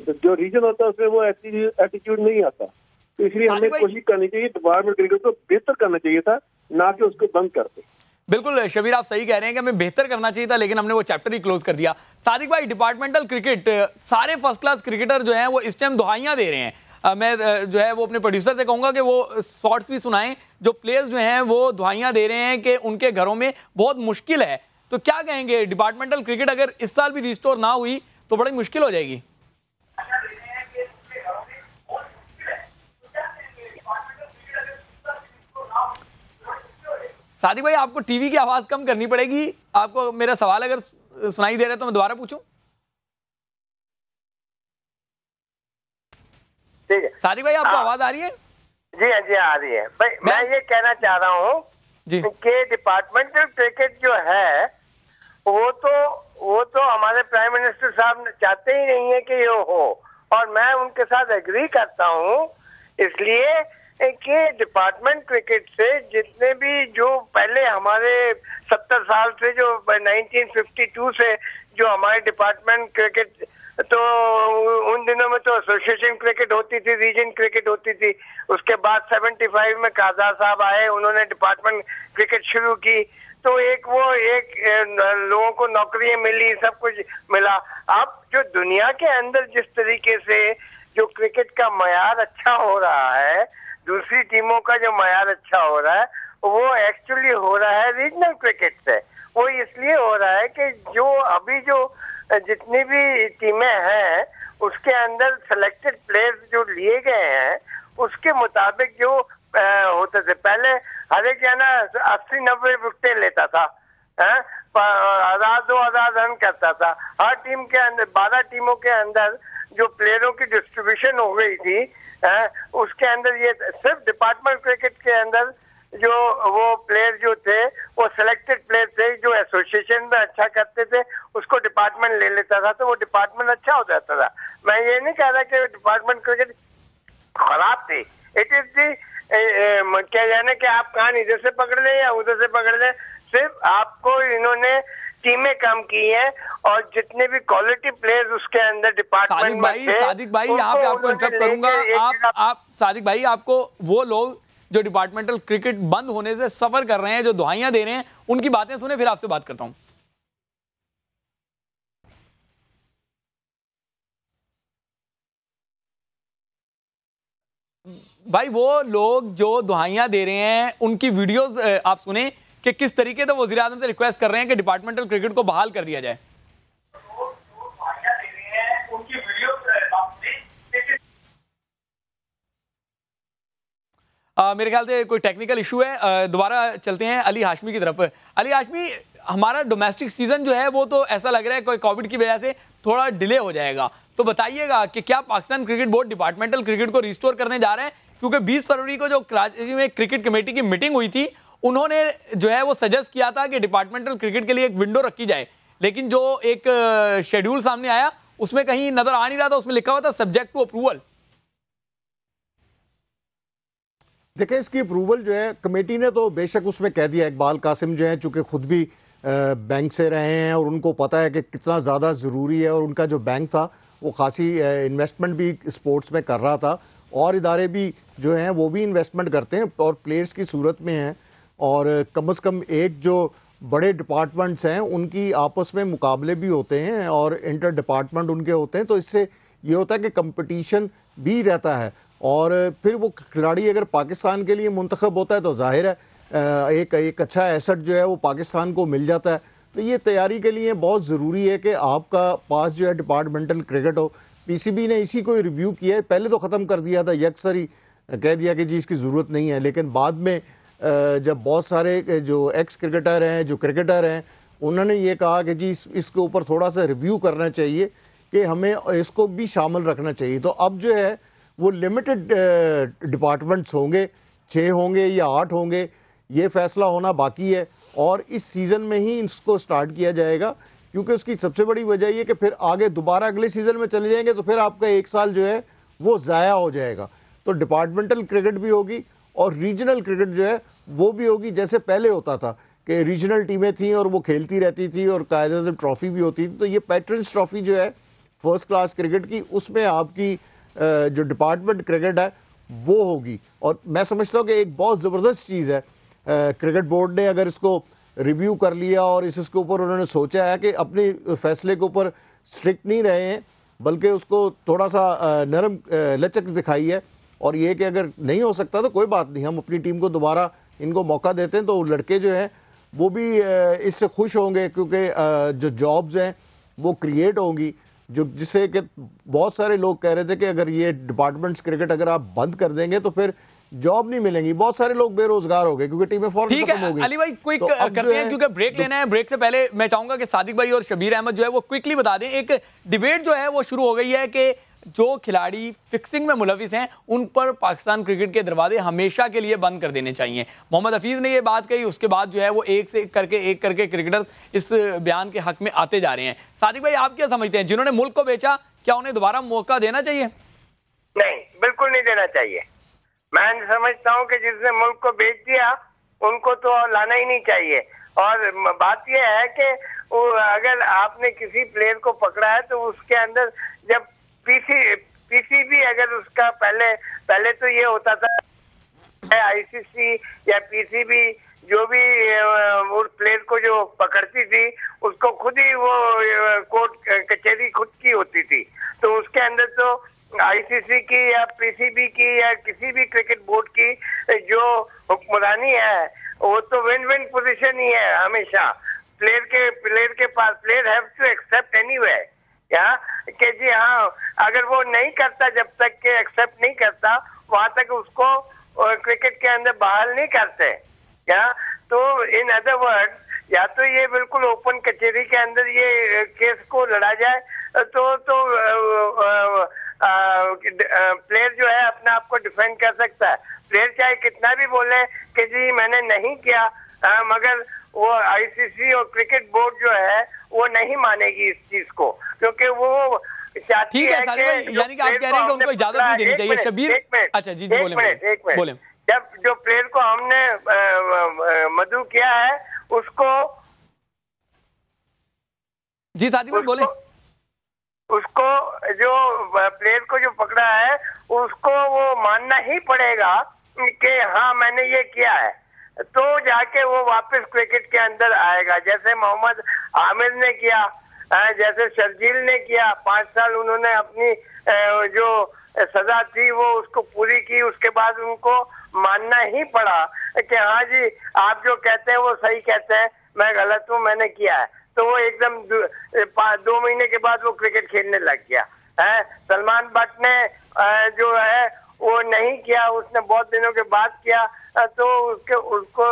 तो जो रीजन होता है उसमें वो एटीट्यूड नहीं आता, तो इसलिए हमें कोशिश करनी चाहिए डिपार्टमेंट क्रिकेट को बेहतर करना चाहिए था, ना कि उसको बंद करते। बिल्कुल शबीर, आप सही कह रहे हैं कि हमें बेहतर करना चाहिए था, लेकिन हमने वो चैप्टर ही क्लोज कर दिया। सादिक भाई, डिपार्टमेंटल क्रिकेट, सारे फर्स्ट क्लास क्रिकेटर जो हैं वो इस टाइम दुहाइयां दे रहे हैं। मैं जो है वो अपने प्रोड्यूसर से कहूंगा कि वो शॉर्ट्स भी सुनाएं, जो प्लेयर्स जो हैं वो दुहाइयां दे रहे हैं कि उनके घरों में बहुत मुश्किल है। तो क्या कहेंगे, डिपार्टमेंटल क्रिकेट अगर इस साल भी रिस्टोर ना हुई तो बड़ी मुश्किल हो जाएगी? सादिक भाई, आपको टीवी की आवाज कम करनी पड़ेगी। आपको मेरा सवाल अगर सुनाई दे रहा है तो मैं दोबारा पूछूं? ठीक है सादिक भाई, आपको आवाज आ रही है? जी हाँ जी, आ रही है भाई। मैं ये कहना चाह रहा हूँ कि डिपार्टमेंटल क्रिकेट जो है वो तो हमारे प्राइम मिनिस्टर साहब चाहते ही नहीं है कि ये हो, और मैं उनके साथ एग्री करता हूँ। इसलिए कि डिपार्टमेंट क्रिकेट से जितने भी जो पहले हमारे 70 साल से जो 1952 से जो हमारे डिपार्टमेंट क्रिकेट, तो उन दिनों में तो एसोसिएशन क्रिकेट होती थी, रीजन क्रिकेट होती थी। उसके बाद 75 में काजा साहब आए, उन्होंने डिपार्टमेंट क्रिकेट शुरू की, तो एक लोगों को नौकरियां मिली, सब कुछ मिला। अब जो दुनिया के अंदर जिस तरीके से जो क्रिकेट का मयार अच्छा हो रहा है, दूसरी टीमों का जो मयार अच्छा हो रहा है, वो एक्चुअली हो रहा है रीजनल क्रिकेट से। वो इसलिए हो रहा है कि जो अभी जो जितनी भी टीमें हैं उसके अंदर सेलेक्टेड प्लेयर्स जो लिए गए हैं उसके मुताबिक जो होते थे। पहले हर एक जना 80-90 विकेटें लेता था, 1000-2000 रन करता था। हर टीम के अंदर 12 टीमों के अंदर जो प्लेयरों की डिस्ट्रीब्यूशन हो गई थी, उसके अंदर ये सिर्फ डिपार्टमेंट क्रिकेट के अंदर जो वो प्लेयर जो थे वो सिलेक्टेड प्लेयर थे, जो एसोसिएशन में अच्छा करते थे उसको डिपार्टमेंट ले लेता था, तो वो डिपार्टमेंट अच्छा हो जाता था। मैं ये नहीं कह रहा कि डिपार्टमेंट क्रिकेट खराब थी। इट इज दी क्या जाने कि आप कहां इधर से पकड़ ले या उधर से पकड़ ले, सिर्फ आपको इन्होंने टीमें कम की हैं और जितने भी क्वालिटी प्लेयर्स उसके अंदर डिपार्टमेंट में थे। सादिक भाई, यहाँ पे आपको इंटरप्ट करूंगा। आप सादिक भाई, आपको वो लोग जो डिपार्टमेंटल क्रिकेट बंद होने से सफर कर रहे हैं, जो दुआइयां दे रहे हैं, उनकी बातें सुने, फिर आपसे बात करता हूं। भाई, वो लोग जो दुआइयां दे रहे हैं उनकी वीडियोस आप सुने कि किस तरीके से वज़ीर आज़म से रिक्वेस्ट कर रहे हैं कि डिपार्टमेंटल क्रिकेट को बहाल कर दिया जाए। मेरे ख्याल से कोई टेक्निकल इशू है। दोबारा चलते हैं अली हाशमी की तरफ। अली हाशमी, हमारा डोमेस्टिक सीजन जो है वो तो ऐसा लग रहा है कोई कोविड की वजह से थोड़ा डिले हो जाएगा, तो बताइएगा कि क्या Pakistan cricket board departmental cricket को रिस्टोर करने जा रहे हैं? क्योंकि 20 फरवरी को जो कराची में क्रिकेट कमेटी की मीटिंग हुई थी, उन्होंने जो है वो सजेस्ट किया था कि डिपार्टमेंटल क्रिकेट के लिए एक विंडो रखी जाए, लेकिन जो एक शेड्यूल सामने आया उसमें कहीं नजर आ नहीं रहा था, उसमें लिखा हुआ था सब्जेक्ट टू अप्रूवल। देखिए, इसकी अप्रूवल जो है कमेटी ने तो बेशक उसमें कह दिया। इकबाल कासिम जो है चूंकि खुद भी बैंक से रहे हैं और उनको पता है कि कितना ज़्यादा ज़रूरी है, और उनका जो बैंक था वो खासी इन्वेस्टमेंट भी स्पोर्ट्स में कर रहा था, और इदारे भी जो हैं वो भी इन्वेस्टमेंट करते हैं और प्लेयर्स की सूरत में हैं, और कम से कम एक जो बड़े डिपार्टमेंट्स हैं उनकी आपस में मुकाबले भी होते हैं और इंटर डिपार्टमेंट उनके होते हैं, तो इससे ये होता है कि कंपटीशन भी रहता है। और फिर वो खिलाड़ी अगर पाकिस्तान के लिए मुंतखब होता है तो जाहिर है एक अच्छा एसेट जो है वो पाकिस्तान को मिल जाता है। तो ये तैयारी के लिए बहुत ज़रूरी है कि आपका पास जो है डिपार्टमेंटल क्रिकेट हो। पीसीबी ने इसी को रिव्यू किया है, पहले तो ख़त्म कर दिया था, यकसर ही कह दिया कि जी इसकी ज़रूरत नहीं है, लेकिन बाद में जब बहुत सारे जो एक्स क्रिकेटर हैं, जो क्रिकेटर हैं, उन्होंने ये कहा कि जी इसके ऊपर थोड़ा सा रिव्यू करना चाहिए कि हमें इसको भी शामिल रखना चाहिए। तो अब जो है वो लिमिटेड डिपार्टमेंट्स होंगे, 6 होंगे या 8 होंगे, ये फैसला होना बाकी है, और इस सीज़न में ही इसको स्टार्ट किया जाएगा, क्योंकि उसकी सबसे बड़ी वजह ये कि फिर आगे दोबारा अगले सीज़न में चले जाएंगे तो फिर आपका एक साल जो है वो ज़ाया हो जाएगा। तो डिपार्टमेंटल क्रिकेट भी होगी और रीजनल क्रिकेट जो है वो भी होगी, जैसे पहले होता था कि रीजनल टीमें थीं और वो खेलती रहती थी और कायदे से ट्रॉफ़ी भी होती थी। तो ये पैट्रन्स ट्रॉफ़ी जो है फर्स्ट क्लास क्रिकेट की, उसमें आपकी जो डिपार्टमेंट क्रिकेट है वो होगी। और मैं समझता हूँ कि एक बहुत ज़बरदस्त चीज़ है, क्रिकेट बोर्ड ने अगर इसको रिव्यू कर लिया और इसके ऊपर उन्होंने सोचा है कि अपने फैसले के ऊपर स्ट्रिक्ट नहीं रहे हैं, बल्कि उसको थोड़ा सा नरम लचक दिखाई है, और ये कि अगर नहीं हो सकता तो कोई बात नहीं, हम अपनी टीम को दोबारा इनको मौका देते हैं, तो लड़के जो हैं वो भी इससे खुश होंगे, क्योंकि जो जॉब्स हैं वो क्रिएट होंगी, जो जिससे कि बहुत सारे लोग कह रहे थे कि अगर ये डिपार्टमेंट्स क्रिकेट अगर आप बंद कर देंगे तो फिर जॉब नहीं मिलेंगी, बहुत सारे लोग बेरोजगार हो गए क्योंकि टीमें फौरन ठीक खत्म हो है गई। अली भाई, क्विक तो करते हैं क्योंकि ब्रेक लेना है। ब्रेक से पहले मैं चाहूंगा कि सादिक भाई और शबीर अहमद जो है वो क्विकली बता दें। एक डिबेट जो है वो शुरू हो गई है कि जो खिलाड़ी फिक्सिंग में मुलविस हैं उन पर पाकिस्तान क्रिकेट के दरवाजे हमेशा के लिए बंद कर देने चाहिए। मोहम्मद हफीज ने ये बात कही, उसके बाद जो है वो एक करके क्रिकेटर्स इस बयान के हक में आते जा रहे हैं। सादिक भाई आप क्या समझते हैं, जिन्होंने मुल्क को बेचा क्या उन्हें दोबारा मौका देना चाहिए? नहीं, बिल्कुल नहीं देना चाहिए। मैं समझता हूँ कि जिसने मुल्क को बेच दिया उनको तो लाना ही नहीं चाहिए। और बात यह है कि अगर आपने किसी प्लेयर को पकड़ा है तो उसके अंदर जब पीसीबी अगर उसका पहले तो ये होता था आईसीसी या पीसीबी जो भी उस प्लेयर को जो पकड़ती थी उसको खुद ही वो कोर्ट कचहरी खुद की होती थी। तो उसके अंदर तो आईसीसी की या पीसीबी की या किसी भी क्रिकेट बोर्ड की जो हुक्मरानी है वो तो विन विन पोजीशन ही है हमेशा। प्लेयर के पास player have to accept anyway कि जी हाँ, अगर वो नहीं करता, जब तक के एक्सेप्ट नहीं करता वहां तक उसको क्रिकेट के अंदर बहाल नहीं करते क्या। तो इन अदर वर्ड, या तो ये बिल्कुल ओपन कचहरी के अंदर ये केस को लड़ा जाए तो प्लेयर जो है अपने आप को डिफेंड कर सकता है। प्लेयर चाहे कितना भी बोले कि जी मैंने नहीं किया, मगर वो आईसीसी और क्रिकेट बोर्ड जो है वो नहीं मानेगी इस चीज को, क्योंकि वो चाहती है कि यानी कि आप कह रहे हैं कि उनको इजाजत नहीं देनी चाहिए। शबीर, अच्छा जी बोले। जब जो प्लेयर को हमने मदऊ किया है उसको, जी सादिक भाई बोले, उसको जो प्लेयर को जो पकड़ा है उसको वो मानना ही पड़ेगा कि हाँ मैंने ये किया है, तो जाके वो वापस क्रिकेट के अंदर आएगा। जैसे मोहम्मद आमिर ने किया, जैसे शर्जील ने किया, 5 साल उन्होंने अपनी जो सजा थी वो उसको पूरी की, उसके बाद उनको मानना ही पड़ा कि हाँ जी आप जो कहते हैं वो सही कहते हैं, मैं गलत हूँ, मैंने किया है। तो वो एकदम 2 महीने के बाद वो क्रिकेट खेलने लग गया है। सलमान बट ने जो है वो नहीं किया, उसने बहुत दिनों के बाद किया, तो उसको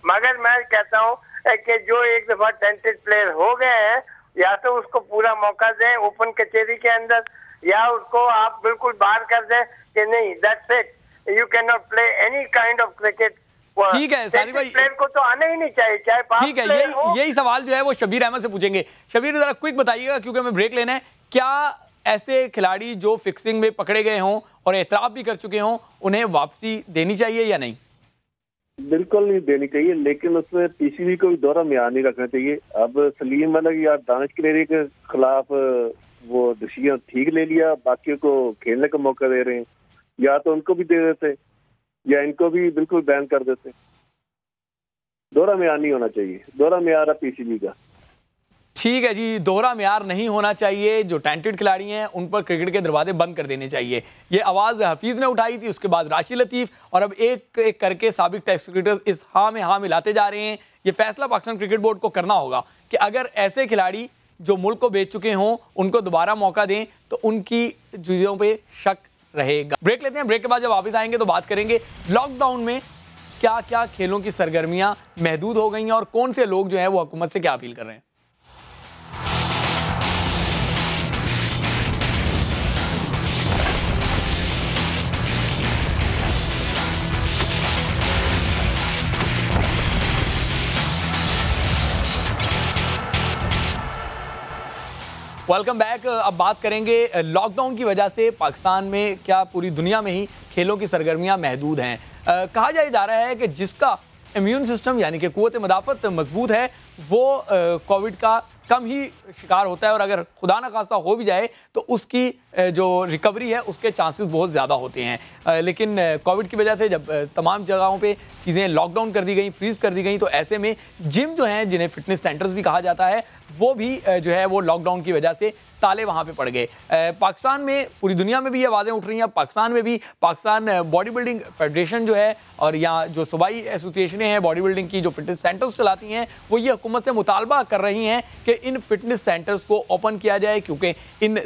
मगर मैं कहता हूँ कि जो एक दफा टेंटेड प्लेयर हो गए हैं या तो उसको पूरा मौका दें ओपन कचहरी के अंदर, या उसको आप बिल्कुल बाहर कर दें कि नहीं, that's it, you can not play any kind of cricket. ठीक है सादिक भाई, प्लेयर को तो आना ही नहीं चाहिए, चाहे ठीक है। यही सवाल जो है वो शबीर अहमद से पूछेंगे। शबीर जरा क्विक बताइएगा क्योंकि हमें ब्रेक लेना है। क्या ऐसे खिलाड़ी जो फिक्सिंग में पकड़े गए हों और एतराफ भी कर चुके हों उन्हें वापसी देनी चाहिए या नहीं? बिल्कुल नहीं देनी चाहिए, लेकिन उसमें पीसीबी को भी दौरा म्यार नहीं रखना चाहिए। अब सलीम मलिक या दानिश कलेरी के खिलाफ वो डिसीजन ठीक ले लिया, बाकी को खेलने का मौका दे रहे हैं, या तो उनको भी दे देते या इनको भी बिल्कुल बैन कर देते। दोहरा म्यार नहीं होना चाहिए, दोहरा म्यार है पीसीबी का। ठीक है जी, दोहरा म्यार नहीं होना चाहिए। जो टैलेंटेड खिलाड़ी हैं उन पर क्रिकेट के दरवाजे बंद कर देने चाहिए। ये आवाज़ हफीज़ ने उठाई थी, उसके बाद राशिद लतीफ़, और अब एक एक करके साबिक टेस्ट क्रिकेटर्स इस हाँ में हाँ मिलाते जा रहे हैं। ये फैसला पाकिस्तान क्रिकेट बोर्ड को करना होगा कि अगर ऐसे खिलाड़ी जो मुल्क को बेच चुके हों उनको दोबारा मौका दें तो उनकी चीज़ों पर शक रहेगा। ब्रेक लेते हैं, ब्रेक के बाद जब वापस आएंगे तो बात करेंगे लॉकडाउन में क्या क्या खेलों की सरगर्मियां महदूद हो गई हैं और कौन से लोग जो हैं वो हुकूमत से क्या अपील कर रहे हैं। Welcome back. अब बात करेंगे लॉकडाउन की वजह से पाकिस्तान में क्या पूरी दुनिया में ही खेलों की सरगर्मियां महदूद हैं। कहा जा रहा है कि जिसका इम्यून सिस्टम यानी कि कुव्वत मदाफत मजबूत है वो कोविड का कम ही शिकार होता है, और अगर खुदा न खासा हो भी जाए तो उसकी जो रिकवरी है उसके चांसेस बहुत ज़्यादा होते हैं। लेकिन कोविड की वजह से जब तमाम जगहों पे चीज़ें लॉकडाउन कर दी गई, फ्रीज़ कर दी गई, तो ऐसे में जिम जो हैं जिन्हें फिटनेस सेंटर्स भी कहा जाता है वो भी जो है वो लॉकडाउन की वजह से ताले वहाँ पे पड़ गए। पाकिस्तान में, पूरी दुनिया में भी ये आवाज़ें उठ रही हैं। पाकिस्तान में भी पाकिस्तान बॉडी बिल्डिंग फेडरेशन जो है और यहाँ जो सूबाई एसोसिएशनें हैं बॉडी बिल्डिंग की जो फिटनेस सेंटर्स चलाती हैं वो ये हुकूमत से मुतालबा कर रही हैं कि इन फिटनेस सेंटर्स को ओपन किया जाए, क्योंकि इन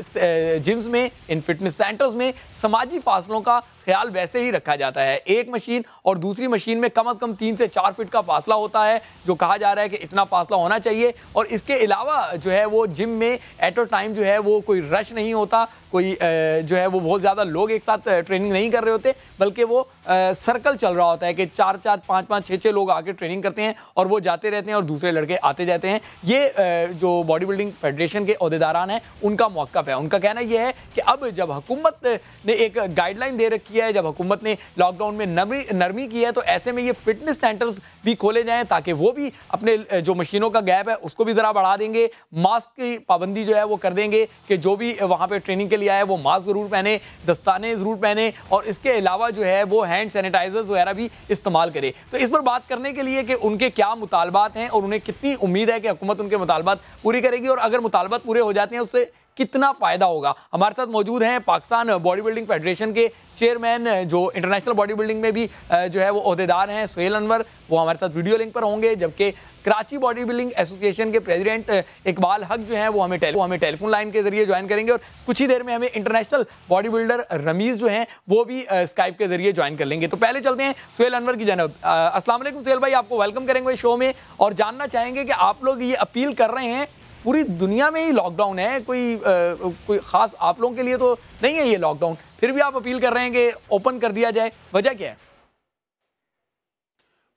जिम्स में, इन फिटनेस सेंटर्स में समाजी फासलों का ख्याल वैसे ही रखा जाता है। एक मशीन और दूसरी मशीन में कम से कम 3 से 4 फीट का फासला होता है, जो कहा जा रहा है कि इतना फासला होना चाहिए। और इसके अलावा जो है वो जिम में एट अ टाइम जो है वो कोई रश नहीं होता, कोई जो है वो बहुत ज़्यादा लोग एक साथ ट्रेनिंग नहीं कर रहे होते, बल्कि वो सर्कल चल रहा होता है कि 4-4, 5-5, 6-6 लोग आके ट्रेनिंग करते हैं और वो जाते रहते हैं और दूसरे लड़के आते जाते हैं। ये जो बॉडी बिल्डिंग फेडरेशन के ओहदेदारान हैं उनका मौक़िफ़ है। उनका कहना यह है कि अब जब हुकूमत ने एक गाइडलाइन दे रखी है, जब हुकूमत ने लॉकडाउन में नरमी की है, तो ऐसे में ये फिटनेस सेंटर्स भी खोले जाएँ ताकि वो भी अपने जो मशीनों का गैप है उसको भी ज़रा बढ़ा देंगे। मास्क की पाबंदी जो है वो कर देंगे कि जो भी वहाँ पर ट्रेनिंग के लिए आए वो मास्क ज़रूर पहने, दस्ताने ज़रूर पहने, और इसके अलावा जो है वो हैंड सैनिटाइजर्स वगैरह भी इस्तेमाल करे। तो इस पर बात करने के लिए कि उनके क्या मुतालबात हैं और उन्हें कितनी उम्मीद है कि हुकूमत उनके मुतालबात पूरी करेगी, और अगर मुतालबात पूरे हो जाते हैं उससे कितना फ़ायदा होगा। हमारे साथ मौजूद हैं पाकिस्तान बॉडी बिल्डिंग फेडरेशन के चेयरमैन, जो इंटरनेशनल बॉडी बिल्डिंग में भी जो है वो ओहदेदार हैं, सुहेल अनवर, वो हमारे साथ वीडियो लिंक पर होंगे। जबकि कराची बॉडी बिल्डिंग एसोसिएशन के प्रेसिडेंट इकबाल हक जो हैं वो हमें टेलीफोन लाइन के जरिए ज्वाइन करेंगे, और कुछ ही देर में हमें इंटरनेशनल बॉडी बिल्डर रमीज़ जो हैं वो भी स्काइप के जरिए ज्वाइन कर लेंगे। तो पहले चलते हैं सुहेल अनवर की जानब। अस्सलाम वालेकुम सुहेल भाई, आपको वेलकम करेंगे शो में, और जानना चाहेंगे कि आप लोग ये अपील कर रहे हैं, पूरी दुनिया में ही लॉकडाउन है, कोई ख़ास आप लोगों के लिए तो नहीं है ये लॉकडाउन, फिर भी आप अपील कर रहे हैं कि ओपन कर दिया जाए, वजह क्या है?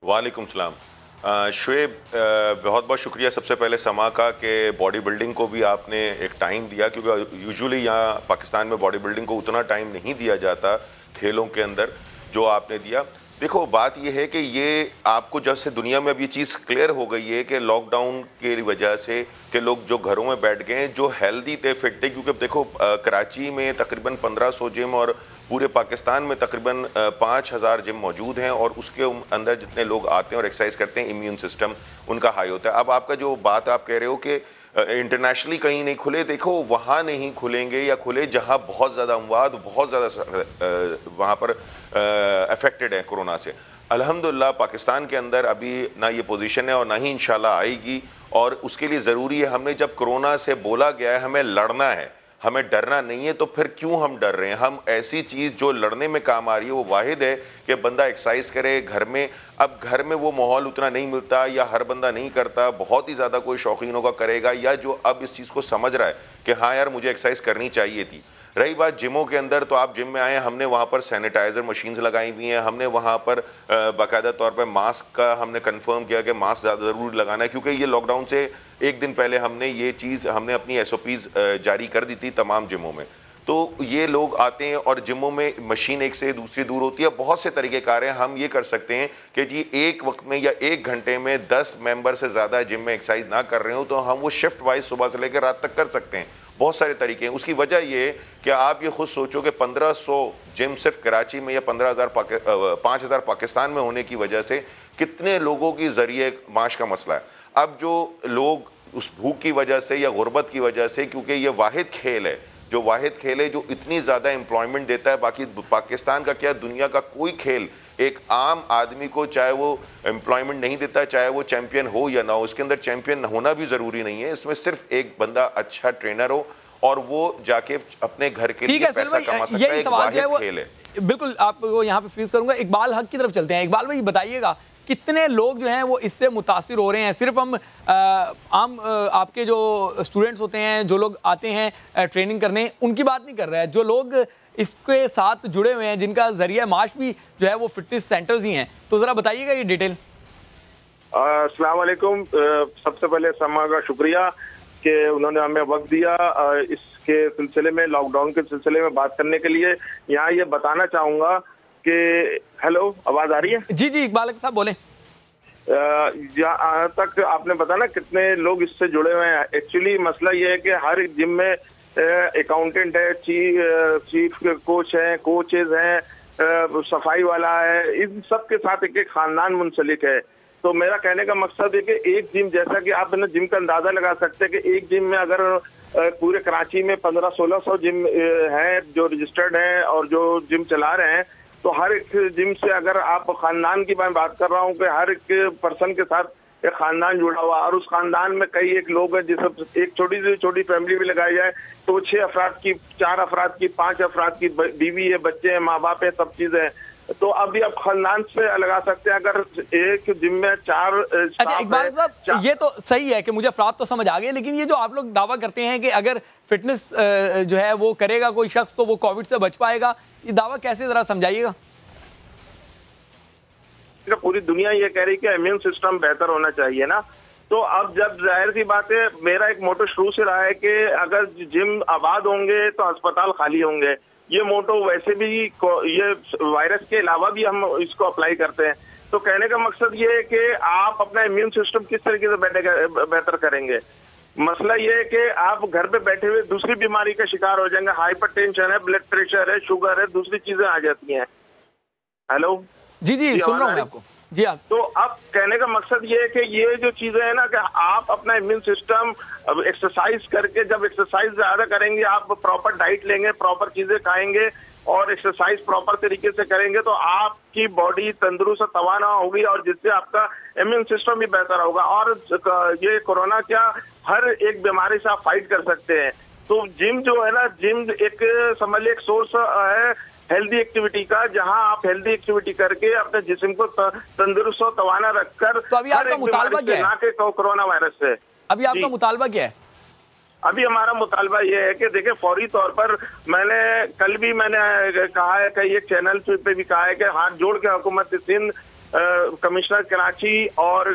वालेकुम सलाम शुएब, बहुत बहुत शुक्रिया सबसे पहले समा का कि बॉडी बिल्डिंग को भी आपने एक टाइम दिया, क्योंकि यूजुअली यहाँ पाकिस्तान में बॉडी बिल्डिंग को उतना टाइम नहीं दिया जाता खेलों के अंदर जो आपने दिया। देखो, बात यह है कि ये आपको जब से दुनिया में अब ये चीज़ क्लियर हो गई है कि लॉकडाउन की वजह से कि लोग जो घरों में बैठ गए हैं, जो हेल्दी थे, फिट थे, क्योंकि देखो कराची में तकरीबन 1500 जिम और पूरे पाकिस्तान में तकरीबन 5000 जिम मौजूद हैं, और उसके अंदर जितने लोग आते हैं और एक्सरसाइज करते हैं, इम्यून सिस्टम उनका हाई होता है। अब आपका जो बात आप कह रहे हो कि इंटरनेशनली कहीं नहीं खुले, देखो वहाँ नहीं खुलेंगे, या खुले जहाँ बहुत ज़्यादा अमवात, बहुत ज़्यादा वहाँ पर अफेक्टेड है कोरोना से। अल्हम्दुलिल्लाह पाकिस्तान के अंदर अभी ना ये पोजीशन है और ना ही इंशाल्लाह आएगी, और उसके लिए ज़रूरी है, हमने जब कोरोना से बोला गया है हमें लड़ना है, हमें डरना नहीं है, तो फिर क्यों हम डर रहे हैं? हम ऐसी चीज़ जो लड़ने में काम आ रही है वो वाहिद है कि बंदा एक्सरसाइज करे घर में। अब घर में वो माहौल उतना नहीं मिलता, या हर बंदा नहीं करता, बहुत ही ज़्यादा कोई शौकीनों का करेगा, या जो अब इस चीज़ को समझ रहा है कि हाँ यार मुझे एक्सरसाइज करनी चाहिए थी। रही बात जिमों के अंदर, तो आप जिम में आए, हमने वहाँ पर सैनिटाइज़र मशीन्स लगाई हुई हैं, हमने वहाँ पर बाकायदा तौर पर मास्क का हमने कंफर्म किया कि मास्क ज़्यादा ज़रूर लगाना है, क्योंकि ये लॉकडाउन से एक दिन पहले हमने ये चीज़ हमने अपनी SOPs जारी कर दी थी तमाम जिमों में। तो ये लोग आते हैं और जिमों में मशीन एक से दूसरी दूर होती है, बहुत से तरीक़ेकार हैं। हम ये कर सकते हैं कि जी एक वक्त में या एक घंटे में 10 मेंबर से ज़्यादा जिम में एक्सरसाइज ना कर रहे हो तो हम वो शिफ्ट वाइज सुबह से लेकर रात तक कर सकते हैं। बहुत सारे तरीके हैं। उसकी वजह ये कि आप ये खुद सोचो कि 1500 जिम सिर्फ कराची में या 5000 पाकिस्तान में होने की वजह से कितने लोगों की ज़रिए माश का मसला है। अब जो लोग उस भूख की वजह से या गुर्बत की वजह से, क्योंकि ये वाहिद खेल है जो इतनी ज़्यादा एम्प्लॉयमेंट देता है, बाकी पाकिस्तान का क्या दुनिया का कोई खेल एक आम आदमी को चाहे वो एम्प्लॉयमेंट नहीं देता, चाहे वो चैंपियन हो या ना हो। इसके अंदर चैंपियन होना भी ज़रूरी नहीं है, इसमें सिर्फ एक बंदा अच्छा ट्रेनर हो और वो जाके अपने घर के लिए पैसा कमा सकता है। एक वाहिद खेल है। बिल्कुल, आपको यहाँ पे फ्रीज करूंगा। इकबाल हक की तरफ चलते हैं। इकबाल भाई बताइएगा, कितने लोग जो हैं वो इससे मुतासिर हो रहे हैं? सिर्फ हम आम आपके जो स्टूडेंट्स होते हैं, जो लोग आते हैं ट्रेनिंग करने, उनकी बात नहीं कर रहा है। जो लोग इसके साथ जुड़े हुए हैं, जिनका जरिया माश भी जो है वो फिटनेस सेंटर्स ही हैं, तो ज़रा बताइएगा ये डिटेल। अस्सलाम वालेकुम। सबसे पहले समा का शुक्रिया कि उन्होंने हमें वक्त दिया इसके सिलसिले में, लॉकडाउन के सिलसिले में बात करने के लिए। यहाँ ये बताना चाहूँगा कि हेलो, आवाज़ आ रही है? जी जी, इकबाल साहब बोलें। यहाँ तक आपने बताना कितने लोग इससे जुड़े हुए हैं। एक्चुअली मसला ये है कि हर जिम में अकाउंटेंट है, चीफ कोच है, कोचेज हैं, सफाई वाला है, इन सब के साथ एक एक खानदान मुंसलिक है। तो मेरा कहने का मकसद है कि एक जिम, जैसा कि आप ना जिम का अंदाजा लगा सकते हैं कि एक जिम में अगर पूरे कराची में 1500-1600 जिम हैं जो रजिस्टर्ड हैं और जो जिम चला रहे हैं, तो हर एक जिम से अगर आप खानदान की मैं बात कर रहा हूँ कि हर एक पर्सन के साथ एक खानदान जुड़ा हुआ, और उस खानदान में कई एक लोग हैं, जिसे एक छोटी से छोटी फैमिली भी लगाई जाए तो 6 अफराद की, 4 अफराद की, 5 अफराद की बीवी है, बच्चे हैं, माँ बाप है, सब चीजें हैं। तो अभी आप खानदान से लगा सकते हैं। अगर एक जिम में 4 अच्छा इकबाल साहब, ये तो सही है कि मुझे अफराद तो समझ आ गए, लेकिन ये जो आप लोग दावा करते हैं कि अगर फिटनेस जो है वो करेगा कोई शख्स तो वो कोविड से बच पाएगा, ये दावा कैसे, जरा समझाइएगा। पूरी दुनिया ये कह रही है कि इम्यून सिस्टम बेहतर होना चाहिए ना, तो अब जब जाहिर सी बात है, मेरा एक मोटो शुरू से रहा है कि अगर जिम आबाद होंगे तो अस्पताल खाली होंगे। ये मोटो वैसे भी ये वायरस के अलावा भी हम इसको अप्लाई करते हैं। तो कहने का मकसद ये है कि आप अपना इम्यून सिस्टम किस तरीके से बेहतर करेंगे। मसला ये है कि आप घर पे बैठे हुए दूसरी बीमारी का शिकार हो जाएंगे, हाइपरटेंशन है, ब्लड प्रेशर है, शुगर है, दूसरी चीजें आ जाती हैं। हेलो जी जी सुन रहा हूँ मैं आपको। जी आप तो अब कहने का मकसद ये है कि ये जो चीजें है ना, कि आप अपना इम्यून सिस्टम एक्सरसाइज करके, जब एक्सरसाइज ज्यादा करेंगे, आप प्रॉपर डाइट लेंगे, प्रॉपर चीजें खाएंगे और एक्सरसाइज प्रॉपर तरीके से करेंगे तो आपकी बॉडी तंदुरुस्त तवाना होगी, और जिससे आपका इम्यून सिस्टम भी बेहतर होगा। और ये कोरोना क्या, हर एक बीमारी से आप फाइट कर सकते हैं। तो जिम जो है ना, जिम एक समझ लीजिए एक सोर्स है हेल्दी एक्टिविटी का, जहां आप हेल्दी एक्टिविटी करके अपने जिस्म को तंदुरुस्त और तवाना रखकर, तो अभी आपका मुतालबा क्या है? ना के कोरोना वायरस से अभी आपका मुतालबा क्या है? अभी हमारा मुतालबा ये है कि देखिए, फौरी तौर पर मैंने कल भी मैंने कहा है, कई एक चैनल पे भी कहा है कि हाथ जोड़ के हुकूमत सिंध, कमिश्नर कराची और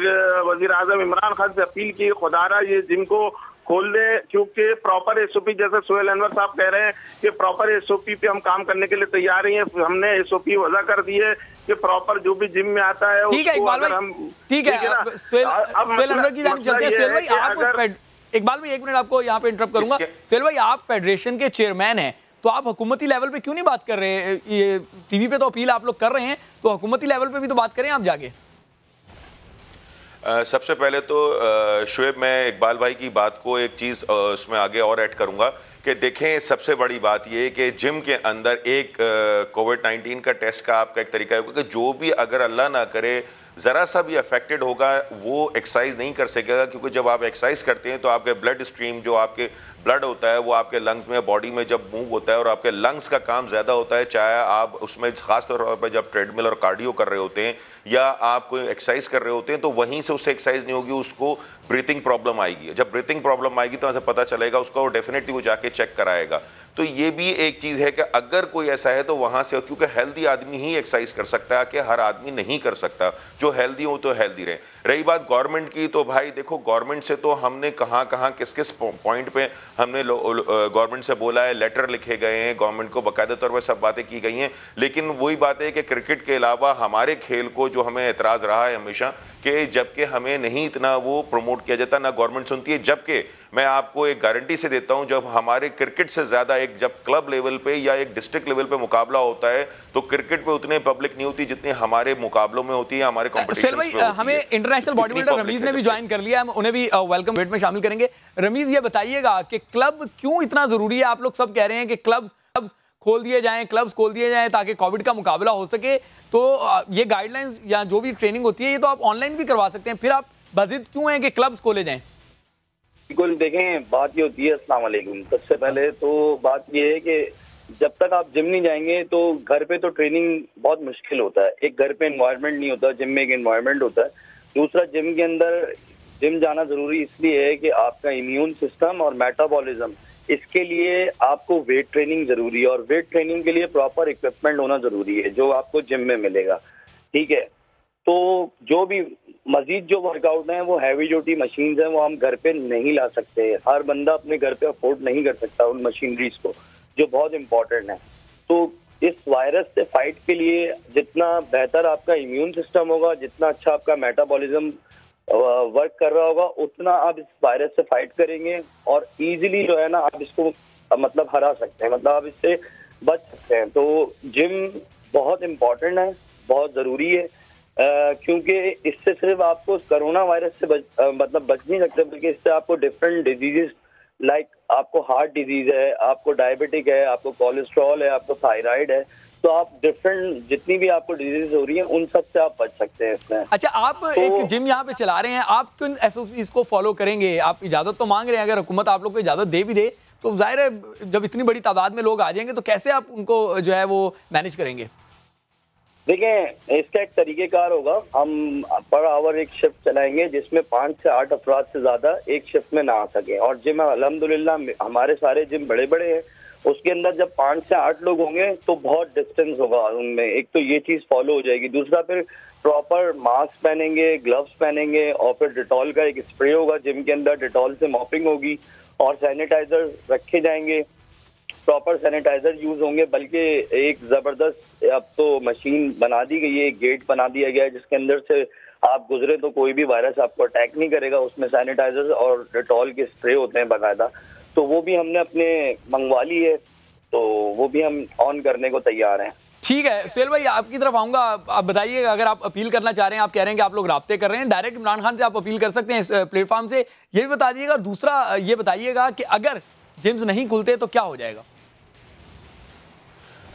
वजीर आजम इमरान खान से अपील की, खुदारा ये जिम को खोल दे, क्योंकि प्रॉपर एसओपी, जैसे सोहेल अनवर साहब कह रहे हैं कि प्रॉपर एसओपी पे हम काम करने के लिए तैयार ही हैं। हमने एसओपी वजह कर दी है कि प्रॉपर जो भी जिम में आता है, ठीक है इकबाल भाई, ठीक है सोहेल अनवर की जानिब चलते हैं। सोहेल भाई आप, इकबाल भाई 1 मिनट आपको यहाँ पे इंटरप्ट करूंगा। सोहेल भाई आप फेडरेशन के चेयरमैन हैं, तो आप हुकूमती लेवल पे क्यों नहीं बात कर रहे? ये टीवी पे तो अपील आप लोग कर रहे हैं, तो हुकूमती लेवल पे भी तो बात करें आप जाके। सबसे पहले तो शुएब, मैं इकबाल भाई की बात को एक चीज़ उसमें आगे और ऐड करूंगा कि देखें, सबसे बड़ी बात ये कि जिम के अंदर एक कोविड-19 का टेस्ट का आपका एक तरीका है कि जो भी अगर अल्लाह ना करे ज़रा सा भी अफेक्टेड होगा वो एक्सरसाइज नहीं कर सकेगा, क्योंकि जब आप एक्सरसाइज करते हैं तो आपके ब्लड स्ट्रीम, जो आपके ब्लड होता है वो आपके लंग्स में, बॉडी में जब मूव होता है और आपके लंग्स का काम ज़्यादा होता है, चाहे आप उसमें ख़ास तौर पर जब ट्रेडमिल और कार्डियो कर रहे होते हैं या आप कोई एक्सरसाइज कर रहे होते हैं, तो वहीं से उससे एक्सरसाइज नहीं होगी, उसको ब्रीथिंग प्रॉब्लम आएगी। जब ब्रीथिंग प्रॉब्लम आएगी तो ऐसे पता चलेगा उसको, और डेफिनेटली वो जाके चेक कराएगा। तो ये भी एक चीज़ है कि अगर कोई ऐसा है तो वहाँ से, क्योंकि हेल्दी आदमी ही एक्सरसाइज कर सकता है, कि हर आदमी नहीं कर सकता। जो हेल्दी हो तो हेल्दी रहे। रही बात गवर्नमेंट की, तो भाई देखो, गवर्नमेंट से तो हमने कहाँ किस किस पॉइंट पे हमने गवर्नमेंट से बोला है, लेटर लिखे गए हैं, गवर्नमेंट को बाकायदा तौर पर सब बातें की गई हैं, लेकिन वही बात है कि क्रिकेट के अलावा हमारे खेल को जो हमें एतराज़ रहा है हमेशा, कि जबकि हमें नहीं इतना वो प्रमोट किया जाता, ना गवर्नमेंट सुनती है। जबकि मैं आपको एक गारंटी से देता हूं, जब हमारे क्रिकेट से ज़्यादा एक जब क्लब लेवल पे या एक डिस्ट्रिक्ट लेवल पे मुकाबला होता है, तो क्रिकेट पे उतने पब्लिक नहीं होती जितनी हमारे मुकाबलों में होती है, हमारे कॉम्पिटिशन में। हमें इंटरनेशनल बॉडी बिल्डर रमीज ने भी ज्वाइन कर लिया, हम उन्हें भी वेलकम वेट में शामिल करेंगे। रमीज, ये बताइएगा कि क्लब क्यों इतना जरूरी है? आप लोग सब कह रहे हैं कि क्लब्स खोल दिए जाएं, क्लब्स खोल दिए जाएं ताकि कोविड का मुकाबला हो सके, तो ये गाइडलाइंस या जो भी ट्रेनिंग होती है ये तो आप ऑनलाइन भी करवा सकते हैं, फिर आप बजिद क्यों हैं कि क्लब्स खोले जाएं? बिल्कुल, देखें बात ये होती है, अस्सलाम वालेकुम। सबसे पहले तो बात ये है कि जब तक आप जिम नहीं जाएंगे तो घर पे तो ट्रेनिंग बहुत मुश्किल होता है। एक घर पे एनवायरनमेंट नहीं होता, जिम में एक एनवायरनमेंट होता है। दूसरा, जिम के अंदर जिम जाना जरूरी इसलिए है कि आपका इम्यून सिस्टम और मेटाबॉलिज्म, इसके लिए आपको वेट ट्रेनिंग जरूरी है, और वेट ट्रेनिंग के लिए प्रॉपर इक्विपमेंट होना जरूरी है जो आपको जिम में मिलेगा। ठीक है, तो जो भी मजीद जो वर्कआउट हैं वो हैवी ड्यूटी मशीन्स हैं, वो हम घर पे नहीं ला सकते। हर बंदा अपने घर पे अफोर्ड नहीं कर सकता उन मशीनरीज को, जो बहुत इंपॉर्टेंट है। तो इस वायरस से फाइट के लिए जितना बेहतर आपका इम्यून सिस्टम होगा, जितना अच्छा आपका मेटाबॉलिज्म वर्क कर रहा होगा, उतना आप इस वायरस से फाइट करेंगे और इजीली जो है ना आप इसको मतलब हरा सकते हैं, मतलब आप इससे बच सकते हैं। तो जिम बहुत इम्पोर्टेंट है, बहुत ज़रूरी है, क्योंकि इससे सिर्फ आपको कोरोना वायरस से बच नहीं सकते, बल्कि इससे आपको डिफरेंट डिजीजेस लाइक आपको हार्ट डिजीज है, आपको डायबिटिक है, आपको कोलेस्ट्रॉल है, आपको थायराइड है, तो आप डिफरेंट जितनी भी आपको डिजीज हो रही है उन सब से आप बच सकते हैं इसमें। अच्छा, आप एक जिम यहाँ पे चला रहे हैं, आप किन SOPs को फॉलो करेंगे? आप इजाजत तो मांग रहे हैं, अगर हुकूमत आप लोग को इजाजत दे भी दे तो जाहिर है जब इतनी बड़ी तादाद में लोग आ जाएंगे तो कैसे आप उनको जो है वो मैनेज करेंगे? देखें, इसका एक तरीकेकार होगा, हम पर आवर एक शिफ्ट चलाएंगे जिसमें 5 से 8 अफराद से ज्यादा एक शिफ्ट में ना आ सके। और जिम अल्हम्दुलिल्लाह हमारे सारे जिम बड़े बड़े हैं, उसके अंदर जब 5 से 8 लोग होंगे तो बहुत डिस्टेंस होगा उनमें। एक तो ये चीज फॉलो हो जाएगी, दूसरा फिर प्रॉपर मास्क पहनेंगे, ग्लव्स पहनेंगे और फिर डिटॉल का एक स्प्रे होगा जिम के अंदर, डिटॉल से मॉपिंग होगी और सैनिटाइजर रखे जाएंगे, प्रॉपर सैनिटाइजर यूज होंगे। बल्कि एक जबरदस्त अब तो मशीन बना दी गई है, एक गेट बना दिया गया है जिसके अंदर से आप गुजरे तो कोई भी वायरस आपको अटैक नहीं करेगा। उसमें सैनिटाइजर और डिटॉल के स्प्रे होते हैं बाकायदा, तो वो भी हमने अपने मंगवा ली है, तो वो भी हम ऑन करने को तैयार हैं। ठीक है सुहेल भाई, आपकी तरफ आऊंगा। आप बताइएगा, अगर आप अपील करना चाह रहे हैं, आप कह रहे हैं कि आप लोग राब्ते कर रहे हैं, डायरेक्ट इमरान खान से आप अपील कर सकते हैं इस प्लेटफॉर्म से, ये भी बता दीजिएगा। दूसरा ये बताइएगा कि अगर जिम्स नहीं खुलते तो क्या हो जाएगा?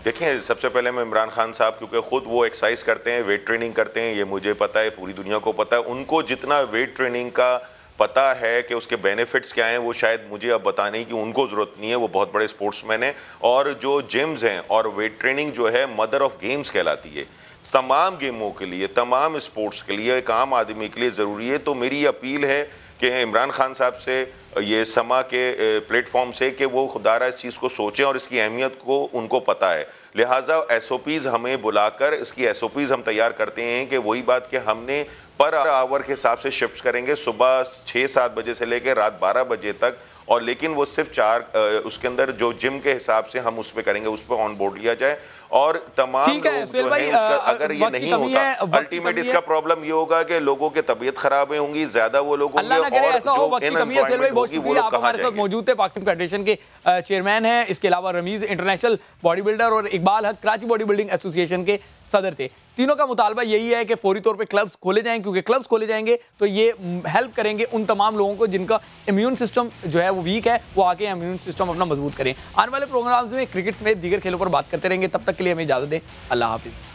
देखिए, सबसे पहले मैं इमरान खान साहब, क्योंकि खुद वो एक्सरसाइज करते हैं, वेट ट्रेनिंग करते हैं, ये मुझे पता है, पूरी दुनिया को पता है, उनको जितना वेट ट्रेनिंग का पता है कि उसके बेनिफिट्स क्या हैं, वो शायद मुझे अब बताने की उनको ज़रूरत नहीं है। वो बहुत बड़े स्पोर्ट्समैन हैं और जो जिम्स हैं और वेट ट्रेनिंग जो है मदर ऑफ गेम्स कहलाती है। तमाम गेमों के लिए, तमाम स्पोर्ट्स के लिए, एक आम आदमी के लिए ज़रूरी है। तो मेरी अपील है कि इमरान खान साहब से, ये समा के प्लेटफॉर्म से, कि वो खुदारा इस चीज़ को सोचें और इसकी अहमियत को उनको पता है। लिहाजा SOPs हमें बुलाकर इसकी SOPs हम तैयार करते हैं कि वही बात कि हमने पर आवर के हिसाब से शिफ्ट करेंगे, सुबह 6-7 बजे से लेकर रात 12 बजे तक, और लेकिन वो सिर्फ 4 उसके अंदर जो जिम के हिसाब से हम उस पर करेंगे, उस पर ऑन बोर्ड लिया जाए। और तमाम लोग जो हैं उसका, अगर ये नहीं होता, अल्टीमेट इसका प्रॉब्लम ये होगा कि लोगों की तबीयत खराब होंगी, ज्यादा वो लोग होंगे और जो इनएम्प्लॉयमेंट होगी वो लोग कहाँ जाएंगे। मौजूद थे पाकिस्तान फेडरेशन के चेयरमैन हैं, इसके अलावा रमीज इंटरनेशनल बॉडी बिल्डर और इकबाल हक कराची बॉडी बिल्डिंग एसोसिएशन के सदर थे। तीनों का मुतालबा यही है कि फौरी तौर पे क्लब्स खोले जाएं, क्योंकि क्लब्स खोले जाएंगे तो ये हेल्प करेंगे उन तमाम लोगों को जिनका इम्यून सिस्टम जो है वो वीक है, वो आके इम्यून सिस्टम अपना मजबूत करें। आने वाले प्रोग्राम्स में क्रिकेट समेत दीगर खेलों पर बात करते रहेंगे। तब तक के लिए हमें इजाजत दें। अल्लाह हाफिज़।